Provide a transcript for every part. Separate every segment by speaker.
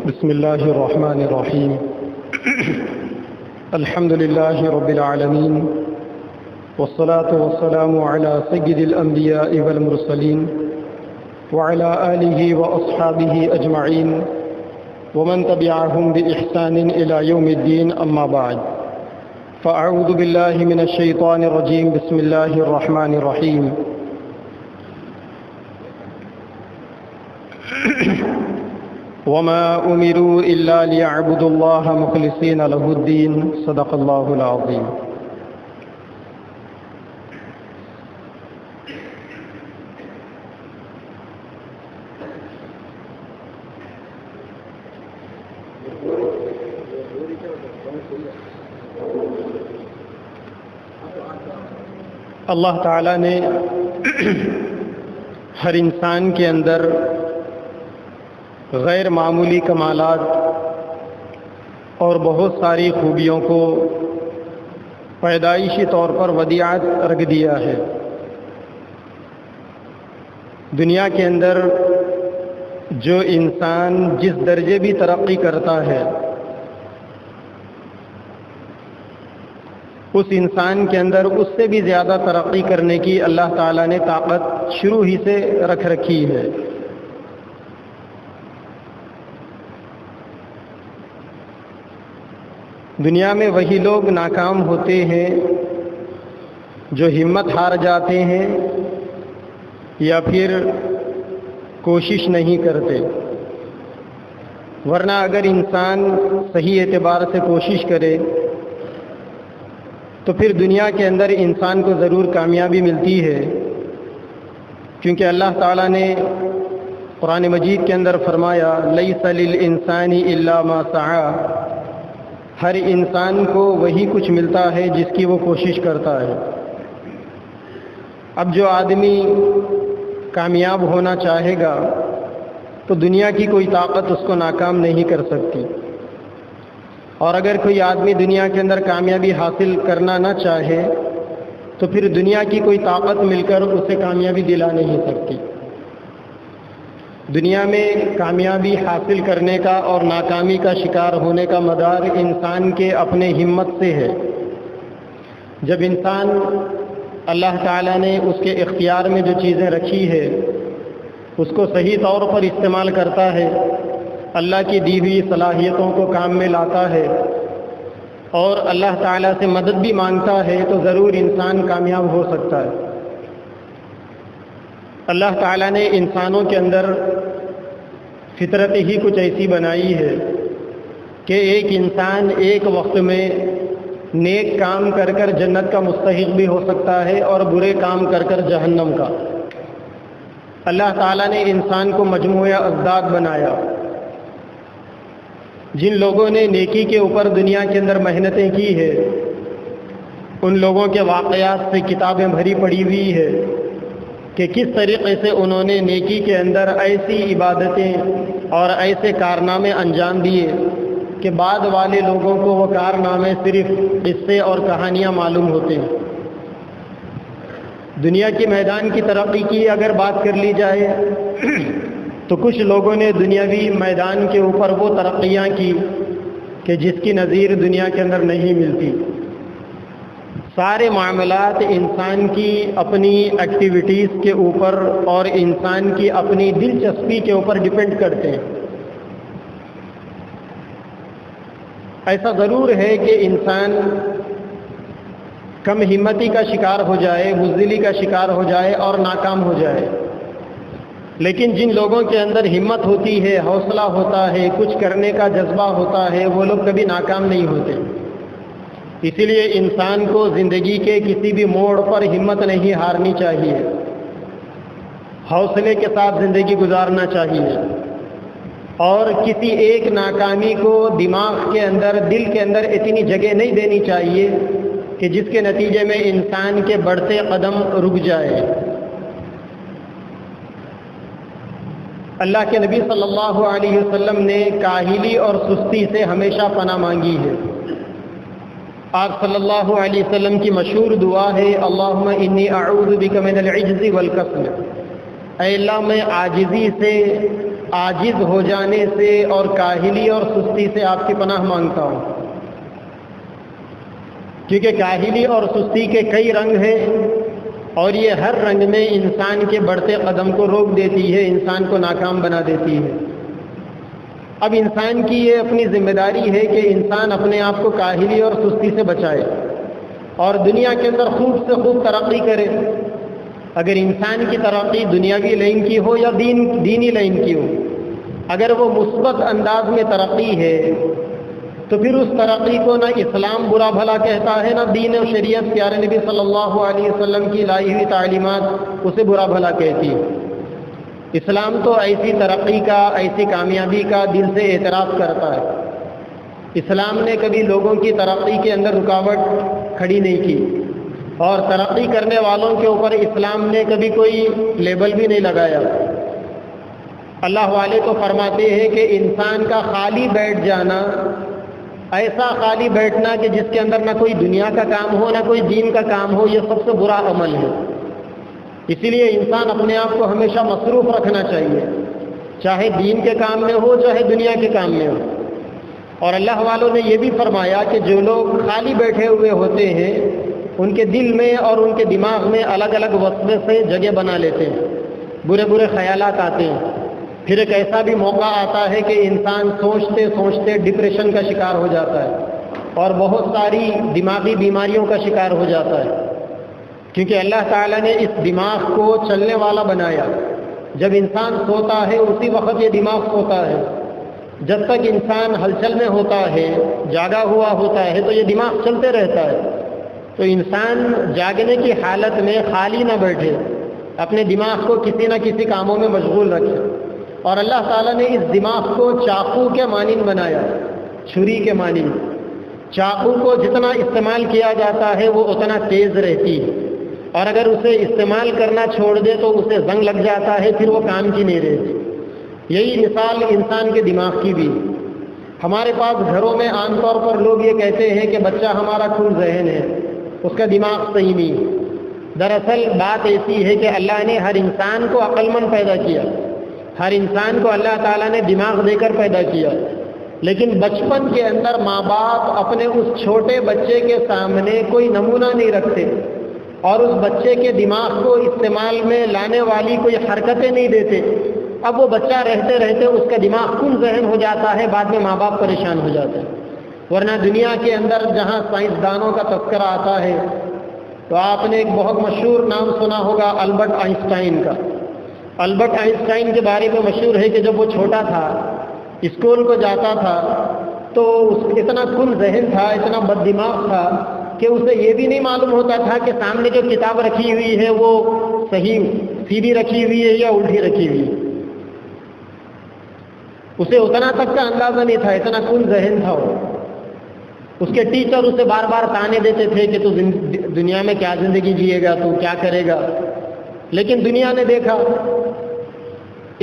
Speaker 1: بسم الله الرحمن الرحيم الحمد لله رب العالمين والصلاة والسلام على سيد الأنبياء والمرسلين وعلى آله وأصحابه أجمعين ومن تبعهم بإحسان إلى يوم الدين أما بعد فأعوذ بالله من الشيطان الرجيم بسم الله الرحمن الرحيم وما أمروا إلا ليعبدوا الله مخلصين له الدين صدق الله العظيم. اللہ تعالیٰ نے ہر انسان کے اندر غیر معمولی کمالات اور بہت ساری خوبیوں کو پیدائشی طور پر ودیعت رکھ دیا ہے. دنیا کے اندر جو انسان جس درجے بھی ترقی کرتا ہے اس انسان کے اندر اس سے بھی زیادہ ترقی کرنے کی اللہ تعالیٰ نے طاقت شروع ہی سے رکھ رکھی ہے. دنیا میں وہی لوگ ناکام ہوتے ہیں جو ہمت ہار جاتے ہیں یا پھر کوشش نہیں کرتے، ورنہ اگر انسان صحیح اعتبار سے کوشش کرے تو پھر دنیا کے اندر انسان کو ضرور کامیابی ملتی ہے، کیونکہ اللہ تعالیٰ نے قرآن مجید کے اندر فرمایا لیس للانسان الا ما سعی، ہر انسان کو وہی کچھ ملتا ہے جس کی وہ کوشش کرتا ہے. اب جو آدمی کامیاب ہونا چاہے گا تو دنیا کی کوئی طاقت اس کو ناکام نہیں کر سکتی، اور اگر کوئی آدمی دنیا کے اندر کامیابی حاصل کرنا نہ چاہے تو پھر دنیا کی کوئی طاقت مل کر اسے کامیابی دلا نہیں سکتی. دنیا میں کامیابی حاصل کرنے کا اور ناکامی کا شکار ہونے کا مدار انسان کے اپنے ہمت سے ہے. جب انسان اللہ تعالیٰ نے اس کے اختیار میں جو چیزیں رکھی ہے اس کو صحیح طور پر استعمال کرتا ہے، اللہ کی دی ہوئی صلاحیتوں کو کام میں لاتا ہے اور اللہ تعالیٰ سے مدد بھی مانگتا ہے تو ضرور انسان کامیاب ہو سکتا ہے. اللہ تعالیٰ نے انسانوں کے اندر فطرت ہی کچھ ایسی بنائی ہے کہ ایک انسان ایک وقت میں نیک کام کر کر جنت کا مستحق بھی ہو سکتا ہے اور برے کام کر کر جہنم کا. اللہ تعالیٰ نے انسان کو مجموعہ ازداد بنایا. جن لوگوں نے نیکی کے اوپر دنیا کے اندر محنتیں کی ہے ان لوگوں کے واقعات سے کتابیں بھری پڑی ہوئی ہے کہ کس طریقے سے انہوں نے نیکی کے اندر ایسی عبادتیں اور ایسے کارنامے انجام دیے کہ بعد والے لوگوں کو وہ کارنامے صرف قصے اور کہانیاں معلوم ہوتے ہیں. دنیا کے میدان کی ترقی کی اگر بات کر لی جائے تو کچھ لوگوں نے دنیاوی میدان کے اوپر وہ ترقیاں کی کہ جس کی نظیر دنیا کے اندر نہیں ملتی. سارے معاملات انسان کی اپنی ایکٹیویٹیز کے اوپر اور انسان کی اپنی دلچسپی کے اوپر ڈیپینڈ کرتے ہیں. ایسا ضرور ہے کہ انسان کم ہمتی کا شکار ہو جائے، بزدلی کا شکار ہو جائے اور ناکام ہو جائے، لیکن جن لوگوں کے اندر ہمت ہوتی ہے، حوصلہ ہوتا ہے، کچھ کرنے کا جذبہ ہوتا ہے، وہ لوگ کبھی ناکام نہیں ہوتے. اسی لیے انسان کو زندگی کے کسی بھی موڑ پر ہمت نہیں ہارنی چاہیے، حوصلے کے ساتھ زندگی گزارنا چاہیے اور کسی ایک ناکامی کو دماغ کے اندر، دل کے اندر اتنی جگہ نہیں دینی چاہیے کہ جس کے نتیجے میں انسان کے بڑھتے قدم رک جائے. اللہ کے نبی صلی اللہ علیہ وسلم نے کاہلی اور سستی سے ہمیشہ پناہ مانگی ہے. آپ صلی اللہ علیہ وسلم کی مشہور دعا ہے اللہم انی اعوذ بک من العجز والکسل، اے اللہ میں عاجزی سے عاجز ہو جانے سے اور کاہلی اور سستی سے آپ کی پناہ مانگتا ہوں، کیونکہ کاہلی اور سستی کے کئی رنگ ہیں، اور یہ ہر رنگ میں انسان کے بڑھتے قدم کو روک دیتی ہے، انسان کو ناکام بنا دیتی ہے۔ اب انسان کی یہ اپنی ذمہ داری ہے کہ انسان اپنے آپ کو کاہلی اور سستی سے بچائے اور دنیا کے اندر خوب سے خوب ترقی کرے۔ اگر انسان کی ترقی دنیاوی لائن کی ہو یا دینی لائن کی ہو، اگر وہ مثبت انداز میں ترقی ہے تو پھر اس ترقی کو نہ اسلام برا بھلا کہتا ہے، نہ دین و شریعت پیارے نبی صلی اللہ علیہ وسلم کی لائی ہوئی تعلیمات اسے برا بھلا کہتی ہے۔ اسلام تو ایسی ترقی کا، ایسی کامیابی کا دل سے اعتراف کرتا ہے۔ اسلام نے کبھی لوگوں کی ترقی کے اندر رکاوٹ کھڑی نہیں کی، اور ترقی کرنے والوں کے اوپر اسلام نے کبھی کوئی لیبل بھی نہیں لگایا۔ اللہ والے تو فرماتے ہیں کہ انسان کا خالی بیٹھ جانا، ایسا خالی بیٹھنا کہ جس کے اندر نہ کوئی دنیا کا کام ہو نہ کوئی دین کا کام ہو، یہ سب سے برا عمل ہے۔ اسی لیے انسان اپنے آپ کو ہمیشہ مصروف رکھنا چاہیے، چاہے دین کے کام میں ہو چاہے دنیا کے کام میں ہو۔ اور اللہ والوں نے یہ بھی فرمایا کہ جو لوگ خالی بیٹھے ہوئے ہوتے ہیں ان کے دل میں اور ان کے دماغ میں الگ الگ وسوسے سے جگہ بنا لیتے ہیں، برے برے خیالات آتے ہیں۔ پھر ایک ایسا بھی موقع آتا ہے کہ انسان سوچتے سوچتے ڈپریشن کا شکار ہو جاتا ہے اور بہت ساری دماغی بیماریوں کا شکار ہو جاتا ہے، کیونکہ اللہ تعالیٰ نے اس دماغ کو چلنے والا بنایا۔ جب انسان سوتا ہے اسی وقت یہ دماغ سوتا ہے، جب تک انسان ہلچل میں ہوتا ہے، جاگا ہوا ہوتا ہے تو یہ دماغ چلتے رہتا ہے۔ تو انسان جاگنے کی حالت میں خالی نہ بیٹھے، اپنے دماغ کو کسی نہ کسی کاموں میں مشغول رکھے۔ اور اللہ تعالیٰ نے اس دماغ کو چاقو کے مانند بنایا، چھری کے مانند۔ چاقو کو جتنا استعمال کیا جاتا ہے وہ اتنا تیز رہتی ہے، اور اگر اسے استعمال کرنا چھوڑ دے تو اسے زنگ لگ جاتا ہے، پھر وہ کام کی نہیں رہتی۔ یہی مثال انسان کے دماغ کی بھی۔ ہمارے پاس گھروں میں عام طور پر لوگ یہ کہتے ہیں کہ بچہ ہمارا کھل ذہن ہے، اس کا دماغ صحیح نہیں۔ دراصل بات ایسی ہے کہ اللہ نے ہر انسان کو عقل مند پیدا کیا، ہر انسان کو اللہ تعالیٰ نے دماغ دے کر پیدا کیا، لیکن بچپن کے اندر ماں باپ اپنے اس چھوٹے بچے کے سامنے کوئی نمونہ نہیں رکھتے اور اس بچے کے دماغ کو استعمال میں لانے والی کوئی حرکتیں نہیں دیتے۔ اب وہ بچہ رہتے رہتے اس کا دماغ کن ذہن ہو جاتا ہے، بعد میں ماں باپ پریشان ہو جاتے ہیں۔ ورنہ دنیا کے اندر جہاں سائنسدانوں کا تذکرہ آتا ہے تو آپ نے ایک بہت مشہور نام سنا ہوگا البرٹ آئنسٹائن کا۔ البرٹ آئنسٹائن کے بارے میں مشہور ہے کہ جب وہ چھوٹا تھا، اسکول کو جاتا تھا، تو اتنا کن ذہن تھا، اتنا بد دماغ تھا کہ اسے یہ بھی نہیں معلوم ہوتا تھا کہ سامنے جو کتاب رکھی ہوئی ہے وہ صحیح سیدھی رکھی ہوئی ہے یا الٹی رکھی ہوئی ہے۔ اسے اتنا تک کا اندازہ نہیں تھا، اتنا کن ذہن تھا وہ۔ اس کے ٹیچر اسے بار بار تانے دیتے تھے کہ تو دنیا میں کیا زندگی جیے گا، تو کیا کرے گا۔ لیکن دنیا نے دیکھا،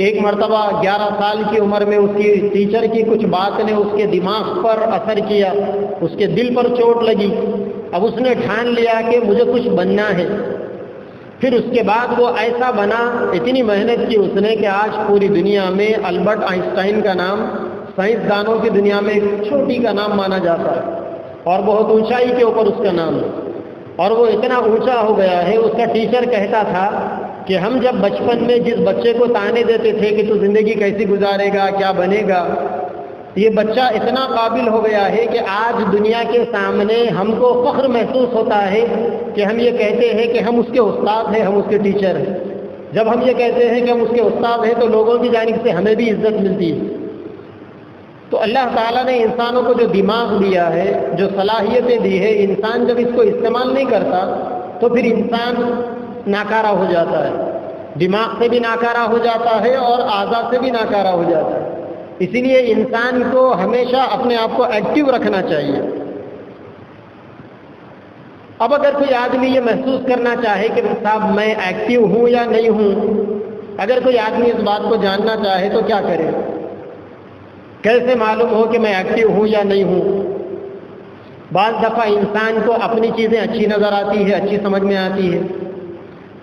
Speaker 1: ایک مرتبہ 11 سال کی عمر میں اس کی ٹیچر کی کچھ بات نے اس کے دماغ پر اثر کیا، اس کے دل پر چوٹ لگی۔ اب اس نے ٹھان لیا کہ مجھے کچھ بننا ہے۔ پھر اس کے بعد وہ ایسا بنا، اتنی محنت کی اس نے کہ آج پوری دنیا میں البرٹ آئنسٹائن کا نام سائنسدانوں کی دنیا میں ایک چھوٹی کا نام مانا جاتا ہے اور بہت اونچائی کے اوپر اس کا نام ہے۔ اور وہ اتنا اونچا ہو گیا ہے، اس کا ٹیچر کہتا تھا کہ ہم جب بچپن میں جس بچے کو تانے دیتے تھے کہ تو زندگی کیسی گزارے گا، کیا بنے گا، یہ بچہ اتنا قابل ہو گیا ہے کہ آج دنیا کے سامنے ہم کو فخر محسوس ہوتا ہے کہ ہم یہ کہتے ہیں کہ ہم اس کے استاد ہیں، ہم اس کے ٹیچر ہیں۔ جب ہم یہ کہتے ہیں کہ ہم اس کے استاد ہیں تو لوگوں کی جانب سے ہمیں بھی عزت ملتی ہے۔ تو اللہ تعالیٰ نے انسانوں کو جو دماغ دیا ہے، جو صلاحیتیں دی ہے، انسان جب اس کو استعمال نہیں کرتا تو پھر انسان ناکارہ ہو جاتا ہے، دماغ سے بھی ناکارہ ہو جاتا ہے اور اعضاء سے بھی ناکارہ ہو جاتا ہے۔ اسی لیے انسان کو ہمیشہ اپنے آپ کو ایکٹیو رکھنا چاہیے۔ اب اگر کوئی آدمی یہ محسوس کرنا چاہے کہ صاحب میں ایکٹیو ہوں یا نہیں ہوں، اگر کوئی آدمی اس بات کو جاننا چاہے تو کیا کرے؟ کیسے معلوم ہو کہ میں ایکٹیو ہوں یا نہیں ہوں؟ بعض دفعہ انسان کو اپنی چیزیں اچھی نظر آتی ہے، اچھی سمجھ میں آتی ہے،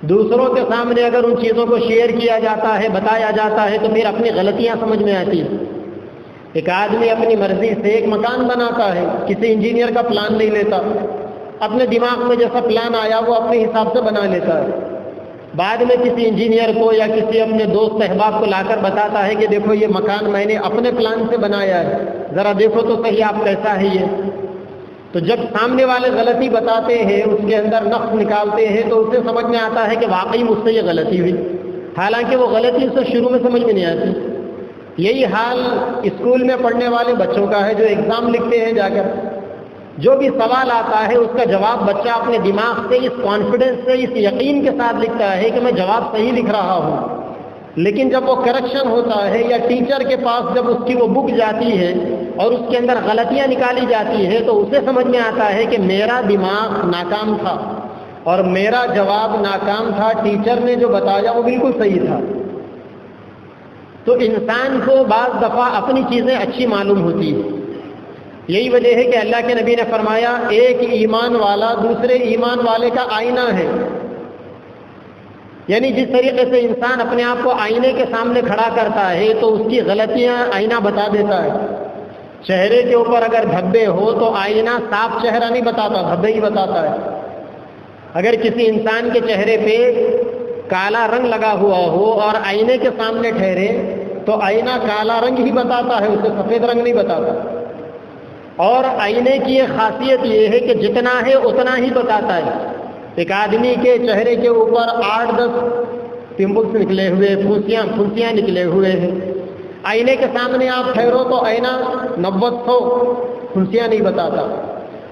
Speaker 1: دوسروں کے سامنے اگر ان چیزوں کو شیئر کیا جاتا ہے، بتایا جاتا ہے، تو پھر اپنی غلطیاں سمجھ میں آتی ہیں۔ ایک آدمی اپنی مرضی سے ایک مکان بناتا ہے، کسی انجینئر کا پلان نہیں لیتا، اپنے دماغ میں جیسا پلان آیا وہ اپنے حساب سے بنا لیتا ہے، بعد میں کسی انجینئر کو یا کسی اپنے دوست احباب کو لا کر بتاتا ہے کہ دیکھو یہ مکان میں نے اپنے پلان سے بنایا ہے، ذرا دیکھو تو صحیح آپ کیسا ہے یہ۔ تو جب سامنے والے غلطی بتاتے ہیں، اس کے اندر نقص نکالتے ہیں، تو اسے سمجھ میں آتا ہے کہ واقعی مجھ سے یہ غلطی ہوئی، حالانکہ وہ غلطی اسے شروع میں سمجھ میں نہیں آتی۔ یہی حال اسکول میں پڑھنے والے بچوں کا ہے جو ایگزام لکھتے ہیں جا کر، جو بھی سوال آتا ہے اس کا جواب بچہ اپنے دماغ سے اس کانفیڈنس سے، اس یقین کے ساتھ لکھتا ہے کہ میں جواب صحیح لکھ رہا ہوں، لیکن جب وہ کریکشن ہوتا ہے یا ٹیچر کے پاس جب اس کی وہ بک جاتی ہے اور اس کے اندر غلطیاں نکالی جاتی ہے، تو اسے سمجھ میں آتا ہے کہ میرا دماغ ناکام تھا اور میرا جواب ناکام تھا، ٹیچر نے جو بتایا وہ بالکل صحیح تھا۔ تو انسان کو بعض دفعہ اپنی چیزیں اچھی معلوم ہوتی ہیں۔ یہی وجہ ہے کہ اللہ کے نبی نے فرمایا ایک ایمان والا دوسرے ایمان والے کا آئینہ ہے، یعنی جس طریقے سے انسان اپنے آپ کو آئینے کے سامنے کھڑا کرتا ہے تو اس کی غلطیاں آئینہ بتا دیتا ہے۔ چہرے کے اوپر اگر دھبے ہو تو آئینہ صاف چہرہ نہیں بتاتا، دھبے ہی بتاتا ہے۔ اگر کسی انسان کے چہرے پہ کالا رنگ لگا ہوا ہو اور آئینے کے سامنے ٹھہرے تو آئینہ کالا رنگ ہی بتاتا ہے، اسے سفید رنگ نہیں بتاتا۔ اور آئینے کی ایک خاصیت یہ ہے کہ جتنا ہے اتنا ہی بتاتا ہے۔ ایک آدمی کے چہرے کے اوپر 8-10 پمپلس نکلے ہوئے، پھنسیاں نکلے ہوئے ہیں، آئینے کے سامنے آپ ٹھہرو تو آئینہ 90-100 پھنسیاں نہیں بتاتا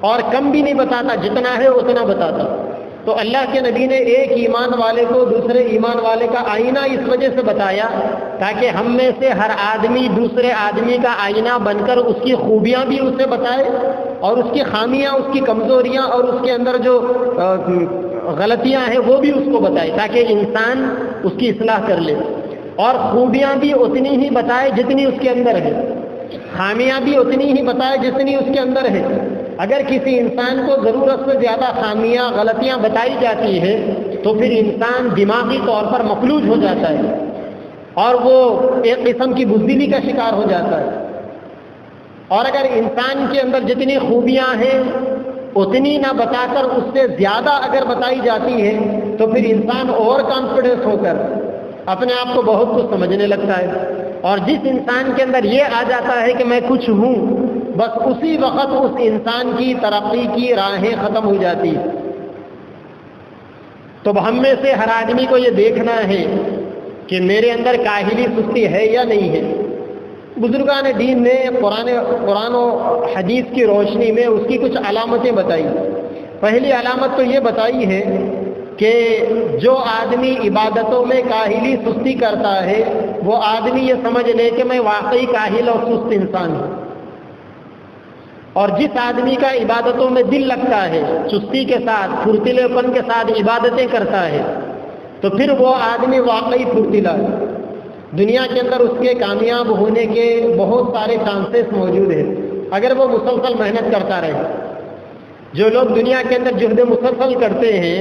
Speaker 1: اور کم بھی نہیں بتاتا، جتنا ہے اتنا بتاتا۔ تو اللہ کے نبی نے ایک ایمان والے کو دوسرے ایمان والے کا آئینہ اس وجہ سے بتایا تاکہ ہم میں سے ہر آدمی دوسرے آدمی کا آئینہ بن کر اس کی خوبیاں بھی اسے بتائے اور اس کی خامیاں، اس کی کمزوریاں اور اس کے اندر جو غلطیاں ہیں وہ بھی اس کو بتائے تاکہ انسان اس کی اصلاح کر لے، اور خوبیاں بھی اتنی ہی بتائے جتنی اس کے اندر ہے، خامیاں بھی اتنی ہی بتائے جتنی اس کے اندر ہے۔ اگر کسی انسان کو ضرورت سے زیادہ خامیاں، غلطیاں بتائی جاتی ہے تو پھر انسان دماغی طور پر مفلوج ہو جاتا ہے اور وہ ایک قسم کی بزدلی کا شکار ہو جاتا ہے۔ اور اگر انسان کے اندر جتنی خوبیاں ہیں اتنی نہ بتا کر اس سے زیادہ اگر بتائی جاتی ہے تو پھر انسان اور کانفیڈنس ہو کر اپنے آپ کو بہت کچھ سمجھنے لگتا ہے، اور جس انسان کے اندر یہ آ جاتا ہے کہ میں کچھ ہوں، بس اسی وقت اس انسان کی ترقی کی راہیں ختم ہو جاتی۔ تو ہم میں سے ہر آدمی کو یہ دیکھنا ہے کہ میرے اندر کاہلی سستی ہے یا نہیں ہے۔ بزرگان دین نے قرآن و حدیث کی روشنی میں اس کی کچھ علامتیں بتائی۔ پہلی علامت تو یہ بتائی ہے کہ جو آدمی عبادتوں میں کاہلی سستی کرتا ہے وہ آدمی یہ سمجھ لے کہ میں واقعی کاہل اور سست انسان ہوں، اور جس آدمی کا عبادتوں میں دل لگتا ہے، چستی کے ساتھ، پھرتیلے پن کے ساتھ عبادتیں کرتا ہے، تو پھر وہ آدمی واقعی پھرتیلا ہے۔ دنیا کے اندر اس کے کامیاب ہونے کے بہت سارے چانسز موجود ہیں اگر وہ مسلسل محنت کرتا رہے۔ جو لوگ دنیا کے اندر جہد مسلسل کرتے ہیں،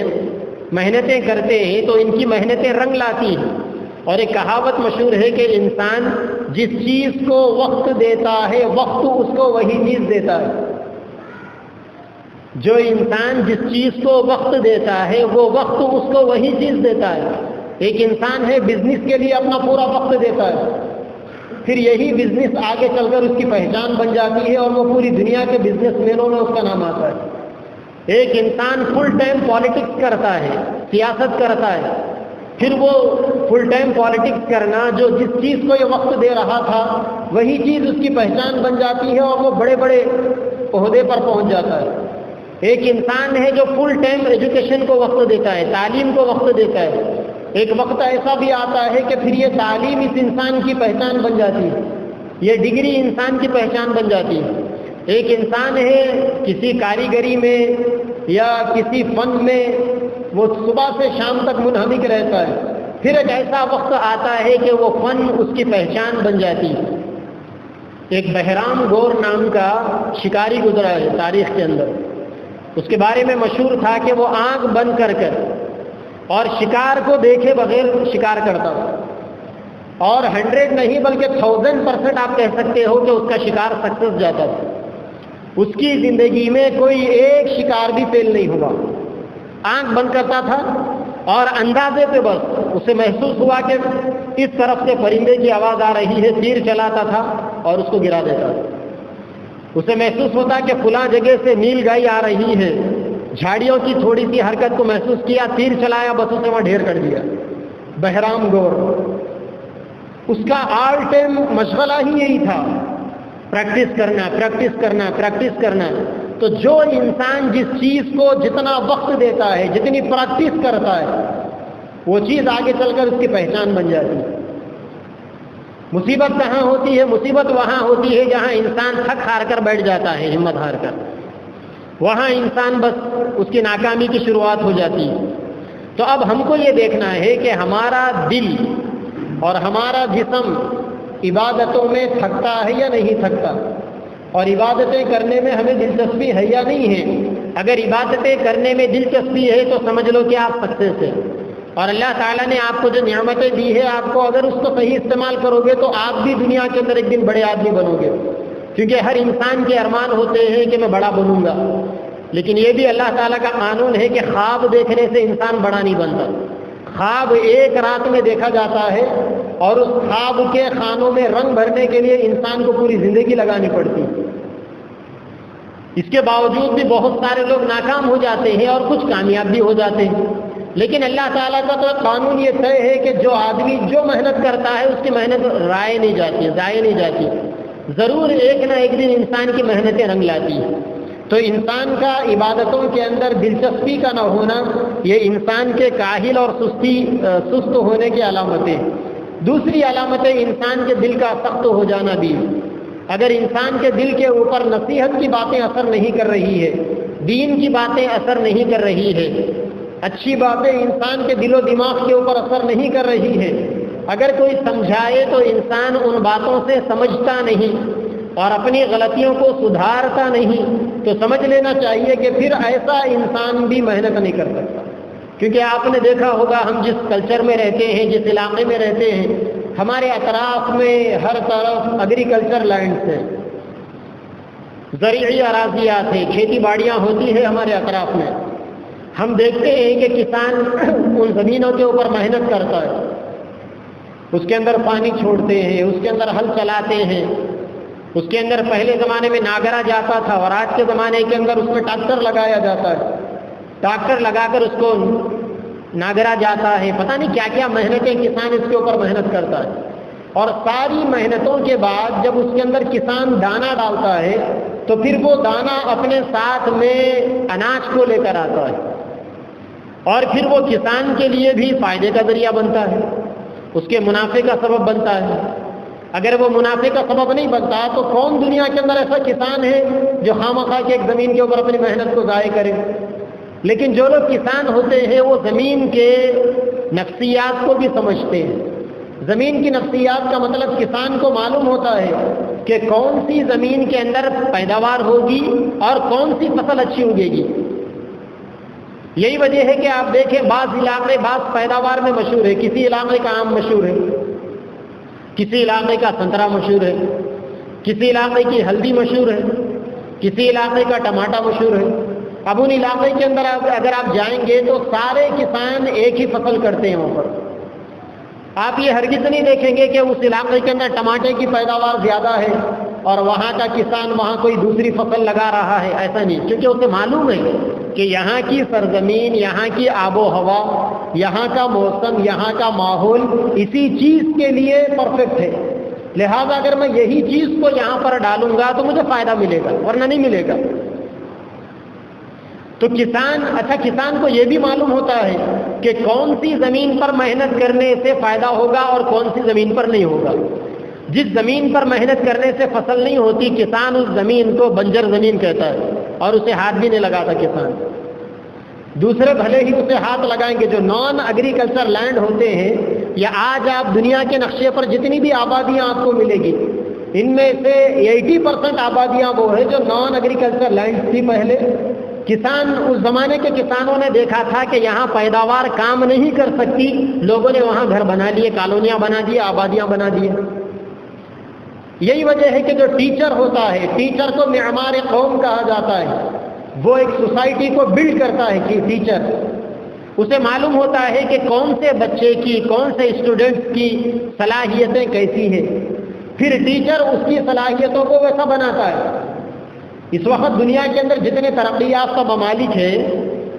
Speaker 1: محنتیں کرتے ہیں، تو ان کی محنتیں رنگ لاتی ہیں۔ اور ایک کہاوت مشہور ہے کہ انسان جس چیز کو وقت دیتا ہے وقت اس کو وہی چیز دیتا ہے۔ جو انسان جس چیز کو وقت دیتا ہے وہ وقت اس کو وہی چیز دیتا ہے۔ ایک انسان ہے بزنس کے لیے اپنا پورا وقت دیتا ہے، پھر یہی بزنس آگے چل کر اس کی پہچان بن جاتی ہے اور وہ پوری دنیا کے بزنس مینوں میں اس کا نام آتا ہے۔ ایک انسان فل ٹائم پالیٹکس کرتا ہے، سیاست کرتا ہے، پھر وہ فل ٹائم پالیٹکس کرنا جو جس چیز کو یہ وقت دے رہا تھا وہی چیز اس کی پہچان بن جاتی ہے اور وہ بڑے بڑے عہدے پر پہنچ جاتا ہے۔ ایک انسان ہے جو فل ٹائم ایجوکیشن کو وقت دیتا ہے، تعلیم کو وقت دیتا ہے، ایک وقت ایسا بھی آتا ہے کہ پھر یہ تعلیم اس انسان کی پہچان بن جاتی ہے، یہ ڈگری انسان کی پہچان بن جاتی ہے۔ ایک انسان ہے کسی کاریگری میں یا کسی فن میں وہ صبح سے شام تک منہمک رہتا ہے، پھر ایک ایسا وقت آتا ہے کہ وہ فن اس کی پہچان بن جاتی ہے۔ ایک بہرام گور نام کا شکاری گزرا ہے تاریخ کے اندر، اس کے بارے میں مشہور تھا کہ وہ آنکھ بند کر کر اور شکار کو دیکھے بغیر شکار کرتا تھا، اور 100 نہیں بلکہ 1000% آپ کہہ سکتے ہو کہ اس کا شکار سکسیس جاتا تھا۔ اس کی زندگی میں کوئی ایک شکار بھی فیل نہیں ہوا۔ آنکھ بند کرتا تھا اور اندازے پہ بس اسے محسوس ہوا کہ اس طرف سے پرندے کی آواز آ رہی ہے، تیر چلاتا تھا اور اس کو گرا دیتا تھا۔ اسے محسوس ہوتا کہ فلاں جگہ سے نیل گائے آ رہی ہے، جھاڑیوں کی تھوڑی سی حرکت کو محسوس کیا، تیر چلایا، بس اسے وہاں ڈھیر کر دیا۔ بہرام گور اس کا آل ٹائم مشغلہ ہی یہی تھا، پریکٹس کرنا، پریکٹس کرنا، پریکٹس کرنا۔ تو جو انسان جس چیز کو جتنا وقت دیتا ہے، جتنی پریکٹس کرتا ہے، وہ چیز آگے چل کر اس کی پہچان بن جاتی ہے۔ مصیبت کہاں ہوتی ہے؟ مصیبت وہاں ہوتی ہے جہاں انسان تھک ہار کر بیٹھ جاتا ہے، ہمت ہار کر، وہاں انسان بس اس کی ناکامی کی شروعات ہو جاتی ہے۔ تو اب ہم کو یہ دیکھنا ہے کہ ہمارا دل اور ہمارا جسم عبادتوں میں تھکتا ہے یا نہیں تھکتا، اور عبادتیں کرنے میں ہمیں دلچسپی ہے یا نہیں ہے۔ اگر عبادتیں کرنے میں دلچسپی ہے تو سمجھ لو کہ آپ سکسیس ہیں، اور اللہ تعالیٰ نے آپ کو جو نعمتیں دی ہے، آپ کو اگر اس کو صحیح استعمال کرو گے تو آپ بھی دنیا کے اندر ایک دن بڑے آدمی بنو گے، کیونکہ ہر انسان کے ارمان ہوتے ہیں کہ میں بڑا بنوں گا، لیکن یہ بھی اللہ تعالیٰ کا قانون ہے کہ خواب دیکھنے سے انسان بڑا نہیں بنتا۔ خواب ایک رات میں دیکھا جاتا ہے، اور اس خواب کے خانوں میں رنگ بھرنے کے لیے انسان کو پوری زندگی لگانی پڑتی ہے۔ اس کے باوجود بھی بہت سارے لوگ ناکام ہو جاتے ہیں اور کچھ کامیاب بھی ہو جاتے ہیں، لیکن اللہ تعالیٰ کا تو قانون یہ طے ہے کہ جو آدمی جو محنت کرتا ہے اس کی محنت رائے نہیں جاتی ہے، ضائع نہیں جاتی، ضرور ایک نہ ایک دن انسان کی محنتیں رنگ لاتی ہیں۔ تو انسان کا عبادتوں کے اندر دلچسپی کا نہ ہونا، یہ انسان کے کاہل اور سست ہونے کی علامتیں۔ دوسری علامتیں انسان کے دل کا سخت ہو جانا بھی۔ اگر انسان کے دل کے اوپر نصیحت کی باتیں اثر نہیں کر رہی ہے، دین کی باتیں اثر نہیں کر رہی ہے، اچھی باتیں انسان کے دل و دماغ کے اوپر اثر نہیں کر رہی ہے، اگر کوئی سمجھائے تو انسان ان باتوں سے سمجھتا نہیں اور اپنی غلطیوں کو سدھارتا نہیں، تو سمجھ لینا چاہیے کہ پھر ایسا انسان بھی محنت نہیں کر سکتا۔ کیونکہ آپ نے دیکھا ہوگا، ہم جس کلچر میں رہتے ہیں، جس علاقے میں رہتے ہیں، ہمارے اطراف میں ہر طرف ایگریکلچر لینڈز ہیں، زرعی اراضیات ہیں، کھیتی باڑیاں ہوتی ہے ہمارے اطراف میں۔ ہم دیکھتے ہیں کہ کسان ان زمینوں کے اوپر محنت کرتا ہے، اس کے اندر پانی چھوڑتے ہیں، اس کے اندر ہل چلاتے ہیں، اس کے اندر پہلے زمانے میں ناگرا جاتا تھا، اور آج کے زمانے کے اندر اس میں ٹریکٹر لگایا جاتا ہے، ٹریکٹر لگا کر اس کو ناگرا جاتا ہے۔ پتہ نہیں کیا کیا محنتیں کسان اس کے اوپر محنت کرتا ہے، اور ساری محنتوں کے بعد جب اس کے اندر کسان دانہ ڈالتا ہے تو پھر وہ دانہ اپنے ساتھ میں اناج کو لے کر آتا ہے، اور پھر وہ کسان کے لیے بھی فائدے کا ذریعہ بنتا ہے، اس کے منافع کا سبب بنتا ہے۔ اگر وہ منافع کا سبب نہیں بنتا تو کون دنیا کے اندر ایسا کسان ہے جو خواہ کے ایک زمین کے اوپر اپنی محنت کو ضائع کرے؟ لیکن جو لوگ کسان ہوتے ہیں وہ زمین کے نفسیات کو بھی سمجھتے ہیں۔ زمین کی نفسیات کا مطلب کسان کو معلوم ہوتا ہے کہ کون سی زمین کے اندر پیداوار ہوگی اور کون سی فصل اچھی اگے گی۔ یہی وجہ ہے کہ آپ دیکھیں بعض علاقے بعض پیداوار میں مشہور ہے، کسی علاقے کا آم مشہور ہے، کسی علاقے کا سنترا مشہور ہے، کسی علاقے کی ہلدی مشہور ہے، کسی علاقے کا ٹماٹر مشہور ہے۔ اب ان علاقے کے اندر اگر آپ جائیں گے تو سارے کسان ایک ہی فصل کرتے ہیں وہاں پر۔ آپ یہ ہرگز نہیں دیکھیں گے کہ اس علاقے کے اندر ٹماٹر کی پیداوار زیادہ ہے اور وہاں کا کسان وہاں کوئی دوسری فصل لگا رہا ہے، ایسا نہیں، کیونکہ اسے معلوم ہے کہ یہاں کی سرزمین، یہاں کی آب و ہوا، یہاں کا موسم، یہاں کا ماحول اسی چیز کے لیے پرفیکٹ ہے، لہذا اگر میں یہی چیز کو یہاں پر ڈالوں گا تو مجھے فائدہ ملے گا ورنہ نہیں ملے گا۔ تو کسان کو یہ بھی معلوم ہوتا ہے کہ کون سی زمین پر محنت کرنے سے فائدہ ہوگا اور کون سی زمین پر نہیں ہوگا۔ جس زمین پر محنت کرنے سے فصل نہیں ہوتی، کسان اس زمین کو بنجر زمین کہتا ہے اور اسے ہاتھ بھی نہیں لگاتا کسان۔ دوسرے بھلے ہی اسے ہاتھ لگائیں گے۔ جو نان ایگریکلچر لینڈ ہوتے ہیں، یا آج آپ دنیا کے نقشے پر جتنی بھی آبادیاں آپ کو ملے گی، ان میں سے 80% آبادیاں وہ ہے جو نان ایگریکلچر لینڈ تھی پہلے، کسان اس زمانے کے کسانوں نے دیکھا تھا کہ یہاں پیداوار کام نہیں کر سکتی، لوگوں نے وہاں گھر بنا لیے، کالونیاں بنا دیے، آبادیاں بنا دیے۔ یہی وجہ ہے کہ جو ٹیچر ہوتا ہے، ٹیچر کو معمار قوم کہا جاتا ہے، وہ ایک سوسائٹی کو بلڈ کرتا ہے کہ ٹیچر، اسے معلوم ہوتا ہے کہ کون سے بچے کی، کون سے اسٹوڈنٹس کی صلاحیتیں کیسی ہیں، پھر ٹیچر اس کی صلاحیتوں کو ویسا بناتا ہے۔ اس وقت دنیا کے اندر جتنے ترقی یافتہ ممالک ہیں،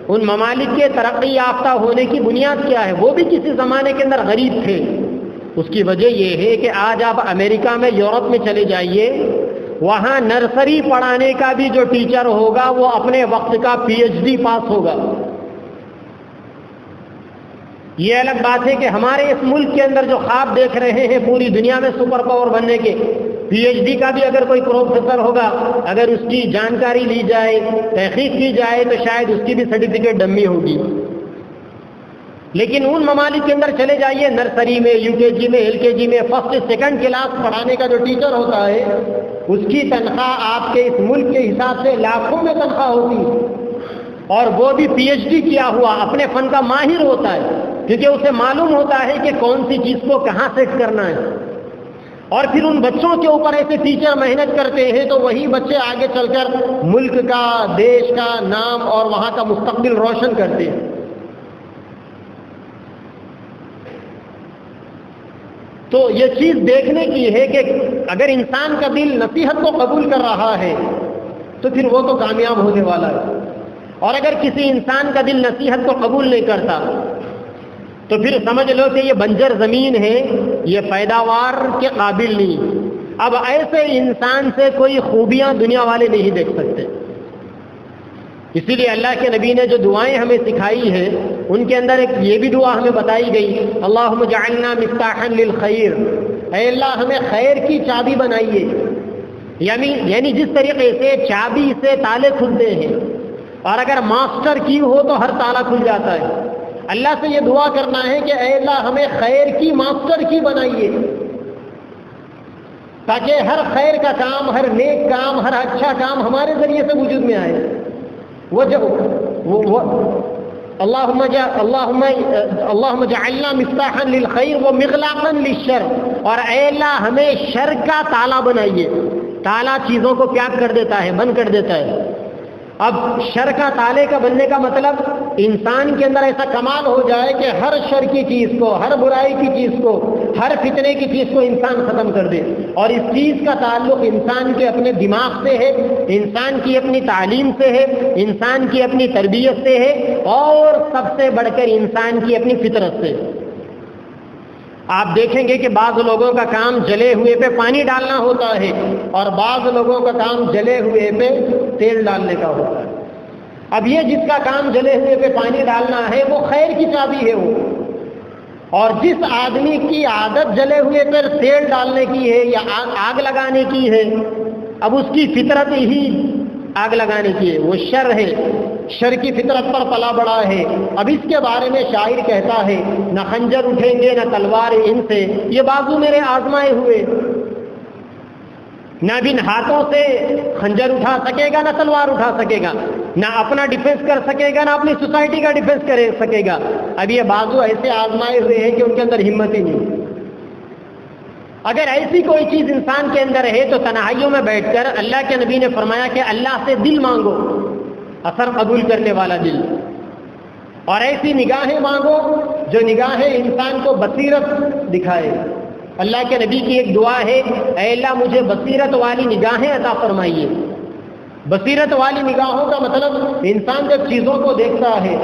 Speaker 1: ان ممالک کے ترقی یافتہ ہونے کی بنیاد کیا ہے؟ وہ بھی کسی زمانے کے اندر غریب تھے۔ اس کی وجہ یہ ہے کہ آج آپ امریکہ میں، یورپ میں چلے جائیے، وہاں نرسری پڑھانے کا بھی جو ٹیچر ہوگا وہ اپنے وقت کا PhD پاس ہوگا۔ یہ الگ بات ہے کہ ہمارے اس ملک کے اندر جو خواب دیکھ رہے ہیں پوری دنیا میں سپر پاور بننے کے، PhD کا بھی اگر کوئی پروفیسر ہوگا، اگر اس کی جانکاری لی جائے، تحقیق کی جائے، تو شاید اس کی بھی سرٹیفکیٹ ڈمی ہوگی۔ لیکن ان ممالک کے اندر چلے جائیے، نرسری میں، UKG میں، LKG میں، فرسٹ سیکنڈ کلاس پڑھانے کا جو ٹیچر ہوتا ہے، اس کی تنخواہ آپ کے اس ملک کے حساب سے لاکھوں میں تنخواہ ہوتی ہے، اور وہ بھی PhD کیا ہوا، اپنے فن کا ماہر ہوتا ہے، کیونکہ اسے معلوم ہوتا ہے کہ کون سی چیز کو کہاں سیٹ کرنا ہے۔ اور پھر ان بچوں کے اوپر ایسے ٹیچر محنت کرتے ہیں تو وہی بچے آگے چل کر ملک کا، دیش کا نام اور وہاں کا مستقبل روشن کرتے ہیں۔ تو یہ چیز دیکھنے کی ہے کہ اگر انسان کا دل نصیحت کو قبول کر رہا ہے تو پھر وہ تو کامیاب ہونے والا ہے، اور اگر کسی انسان کا دل نصیحت کو قبول نہیں کرتا تو پھر سمجھ لو کہ یہ بنجر زمین ہے، یہ پیداوار کے قابل نہیں۔ اب ایسے انسان سے کوئی خوبیاں دنیا والے نہیں دیکھ سکتے۔ اسی لیے اللہ کے نبی نے جو دعائیں ہمیں سکھائی ہیں ان کے اندر ایک یہ بھی دعا ہمیں بتائی گئی، اللہم اجعلنا مفتاحا للخیر، اے اللہ ہمیں خیر کی چابی بنائیے۔ یعنی جس طریقے سے چابی سے تالے کھلتے ہیں، اور اگر ماسٹر کی ہو تو ہر تالا کھل جاتا ہے، اللہ سے یہ دعا کرنا ہے کہ اے اللہ ہمیں خیر کی ماسٹر کی بنائیے، تاکہ ہر خیر کا کام، ہر نیک کام، ہر اچھا کام ہمارے ذریعے سے وجود میں آئے۔ اللہم جعلنا مفتاحا للخیر ومغلاقا للشر، اور اے اللہ ہمیں شر کا تالا بنائیے۔ تالا چیزوں کو کیا کر دیتا ہے؟ بند کر دیتا ہے۔ اب شر کا تالے کا بننے کا مطلب انسان کے اندر ایسا کمال ہو جائے کہ ہر شر کی چیز کو، ہر برائی کی چیز کو، ہر فتنے کی چیز کو انسان ختم کر دے۔ اور اس چیز کا تعلق انسان کے اپنے دماغ سے ہے، انسان کی اپنی تعلیم سے ہے، انسان کی اپنی تربیت سے ہے، اور سب سے بڑھ کر انسان کی اپنی فطرت سے۔ آپ دیکھیں گے کہ بعض لوگوں کا کام جلے ہوئے پہ پانی ڈالنا ہوتا ہے، اور بعض لوگوں کا کام جلے ہوئے پہ تیل ڈالنے کا ہوتا ہے۔ اب یہ جس کا کام جلے ہوئے پہ پانی ڈالنا ہے وہ خیر کی چابی ہے وہ، اور جس آدمی کی عادت جلے ہوئے پر تیل ڈالنے کی ہے یا آگ لگانے کی ہے، اب اس کی فطرت ہی آگ لگانے کی ہے، وہ شر ہے، شر کی فطرت پر پلا بڑا ہے۔ اب اس کے بارے میں شاعر کہتا ہے، نہ خنجر اٹھیں گے نہ تلوار ان سے، یہ بازو میرے آزمائے ہوئے، نہ بن ہاتھوں سے خنجر اٹھا سکے گا نہ تلوار اٹھا سکے گا، نہ اپنا ڈیفنس کر سکے گا نہ اپنی سوسائٹی کا ڈیفنس کر سکے گا۔ اب یہ بازو ایسے آزمائے ہوئے ہیں کہ ان کے اندر ہمت ہی نہیں۔ اگر ایسی کوئی چیز انسان کے اندر ہے تو تنہائیوں میں بیٹھ کر اللہ کے نبی نے فرمایا کہ اللہ سے دل مانگو، اثر قبول کرنے والا دل، اور ایسی نگاہیں مانگو جو نگاہیں انسان کو بصیرت دکھائے۔ اللہ کے نبی کی ایک دعا ہے، اے اللہ مجھے بصیرت والی نگاہیں عطا فرمائیے۔ بصیرت والی نگاہوں کا مطلب انسان جب چیزوں کو دیکھتا ہے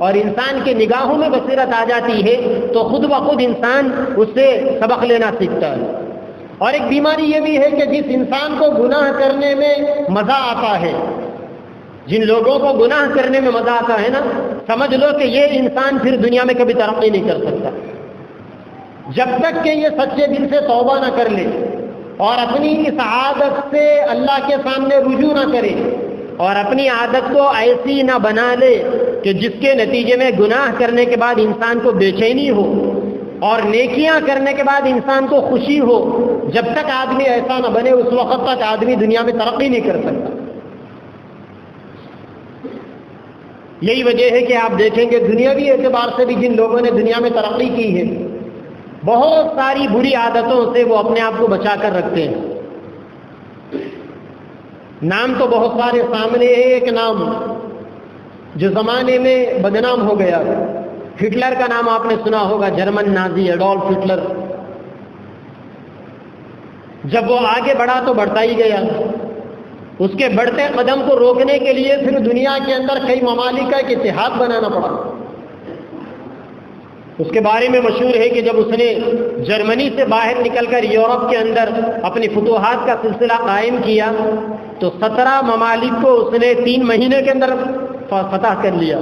Speaker 1: اور انسان کے نگاہوں میں بصیرت آ جاتی ہے تو خود بخود انسان اس سے سبق لینا سیکھتا ہے۔ اور ایک بیماری یہ بھی ہے کہ جس انسان کو گناہ کرنے میں مزہ آتا ہے، جن لوگوں کو گناہ کرنے میں مزہ آتا ہے نا، سمجھ لو کہ یہ انسان پھر دنیا میں کبھی ترقی نہیں کر سکتا۔ جب تک کہ یہ سچے دل سے توبہ نہ کر لے اور اپنی اس عادت سے اللہ کے سامنے رجوع نہ کرے، اور اپنی عادت کو ایسی نہ بنا لے کہ جس کے نتیجے میں گناہ کرنے کے بعد انسان کو بے چینی ہو اور نیکیاں کرنے کے بعد انسان کو خوشی ہو، جب تک آدمی ایسا نہ بنے اس وقت تک آدمی دنیا میں ترقی نہیں کر سکتا۔ یہی وجہ ہے کہ آپ دیکھیں گے دنیاوی اعتبار سے بھی جن لوگوں نے دنیا میں ترقی کی ہے، بہت ساری بری عادتوں سے وہ اپنے آپ کو بچا کر رکھتے ہیں۔ نام تو بہت سارے سامنے ہے، ایک نام جو زمانے میں بدنام ہو گیا، ہٹلر کا نام آپ نے سنا ہوگا، جرمن نازی ایڈولف ہٹلر۔ جب وہ آگے بڑھا تو بڑھتا ہی گیا، اس کے بڑھتے قدم کو روکنے کے لیے پھر دنیا کے اندر کئی ممالک کا ایک اتحاد بنانا پڑا۔ اس کے بارے میں مشہور ہے کہ جب اس نے جرمنی سے باہر نکل کر یورپ کے اندر اپنی فتوحات کا سلسلہ قائم کیا تو 17 ممالک کو اس نے 3 مہینے کے اندر فتح کر لیا،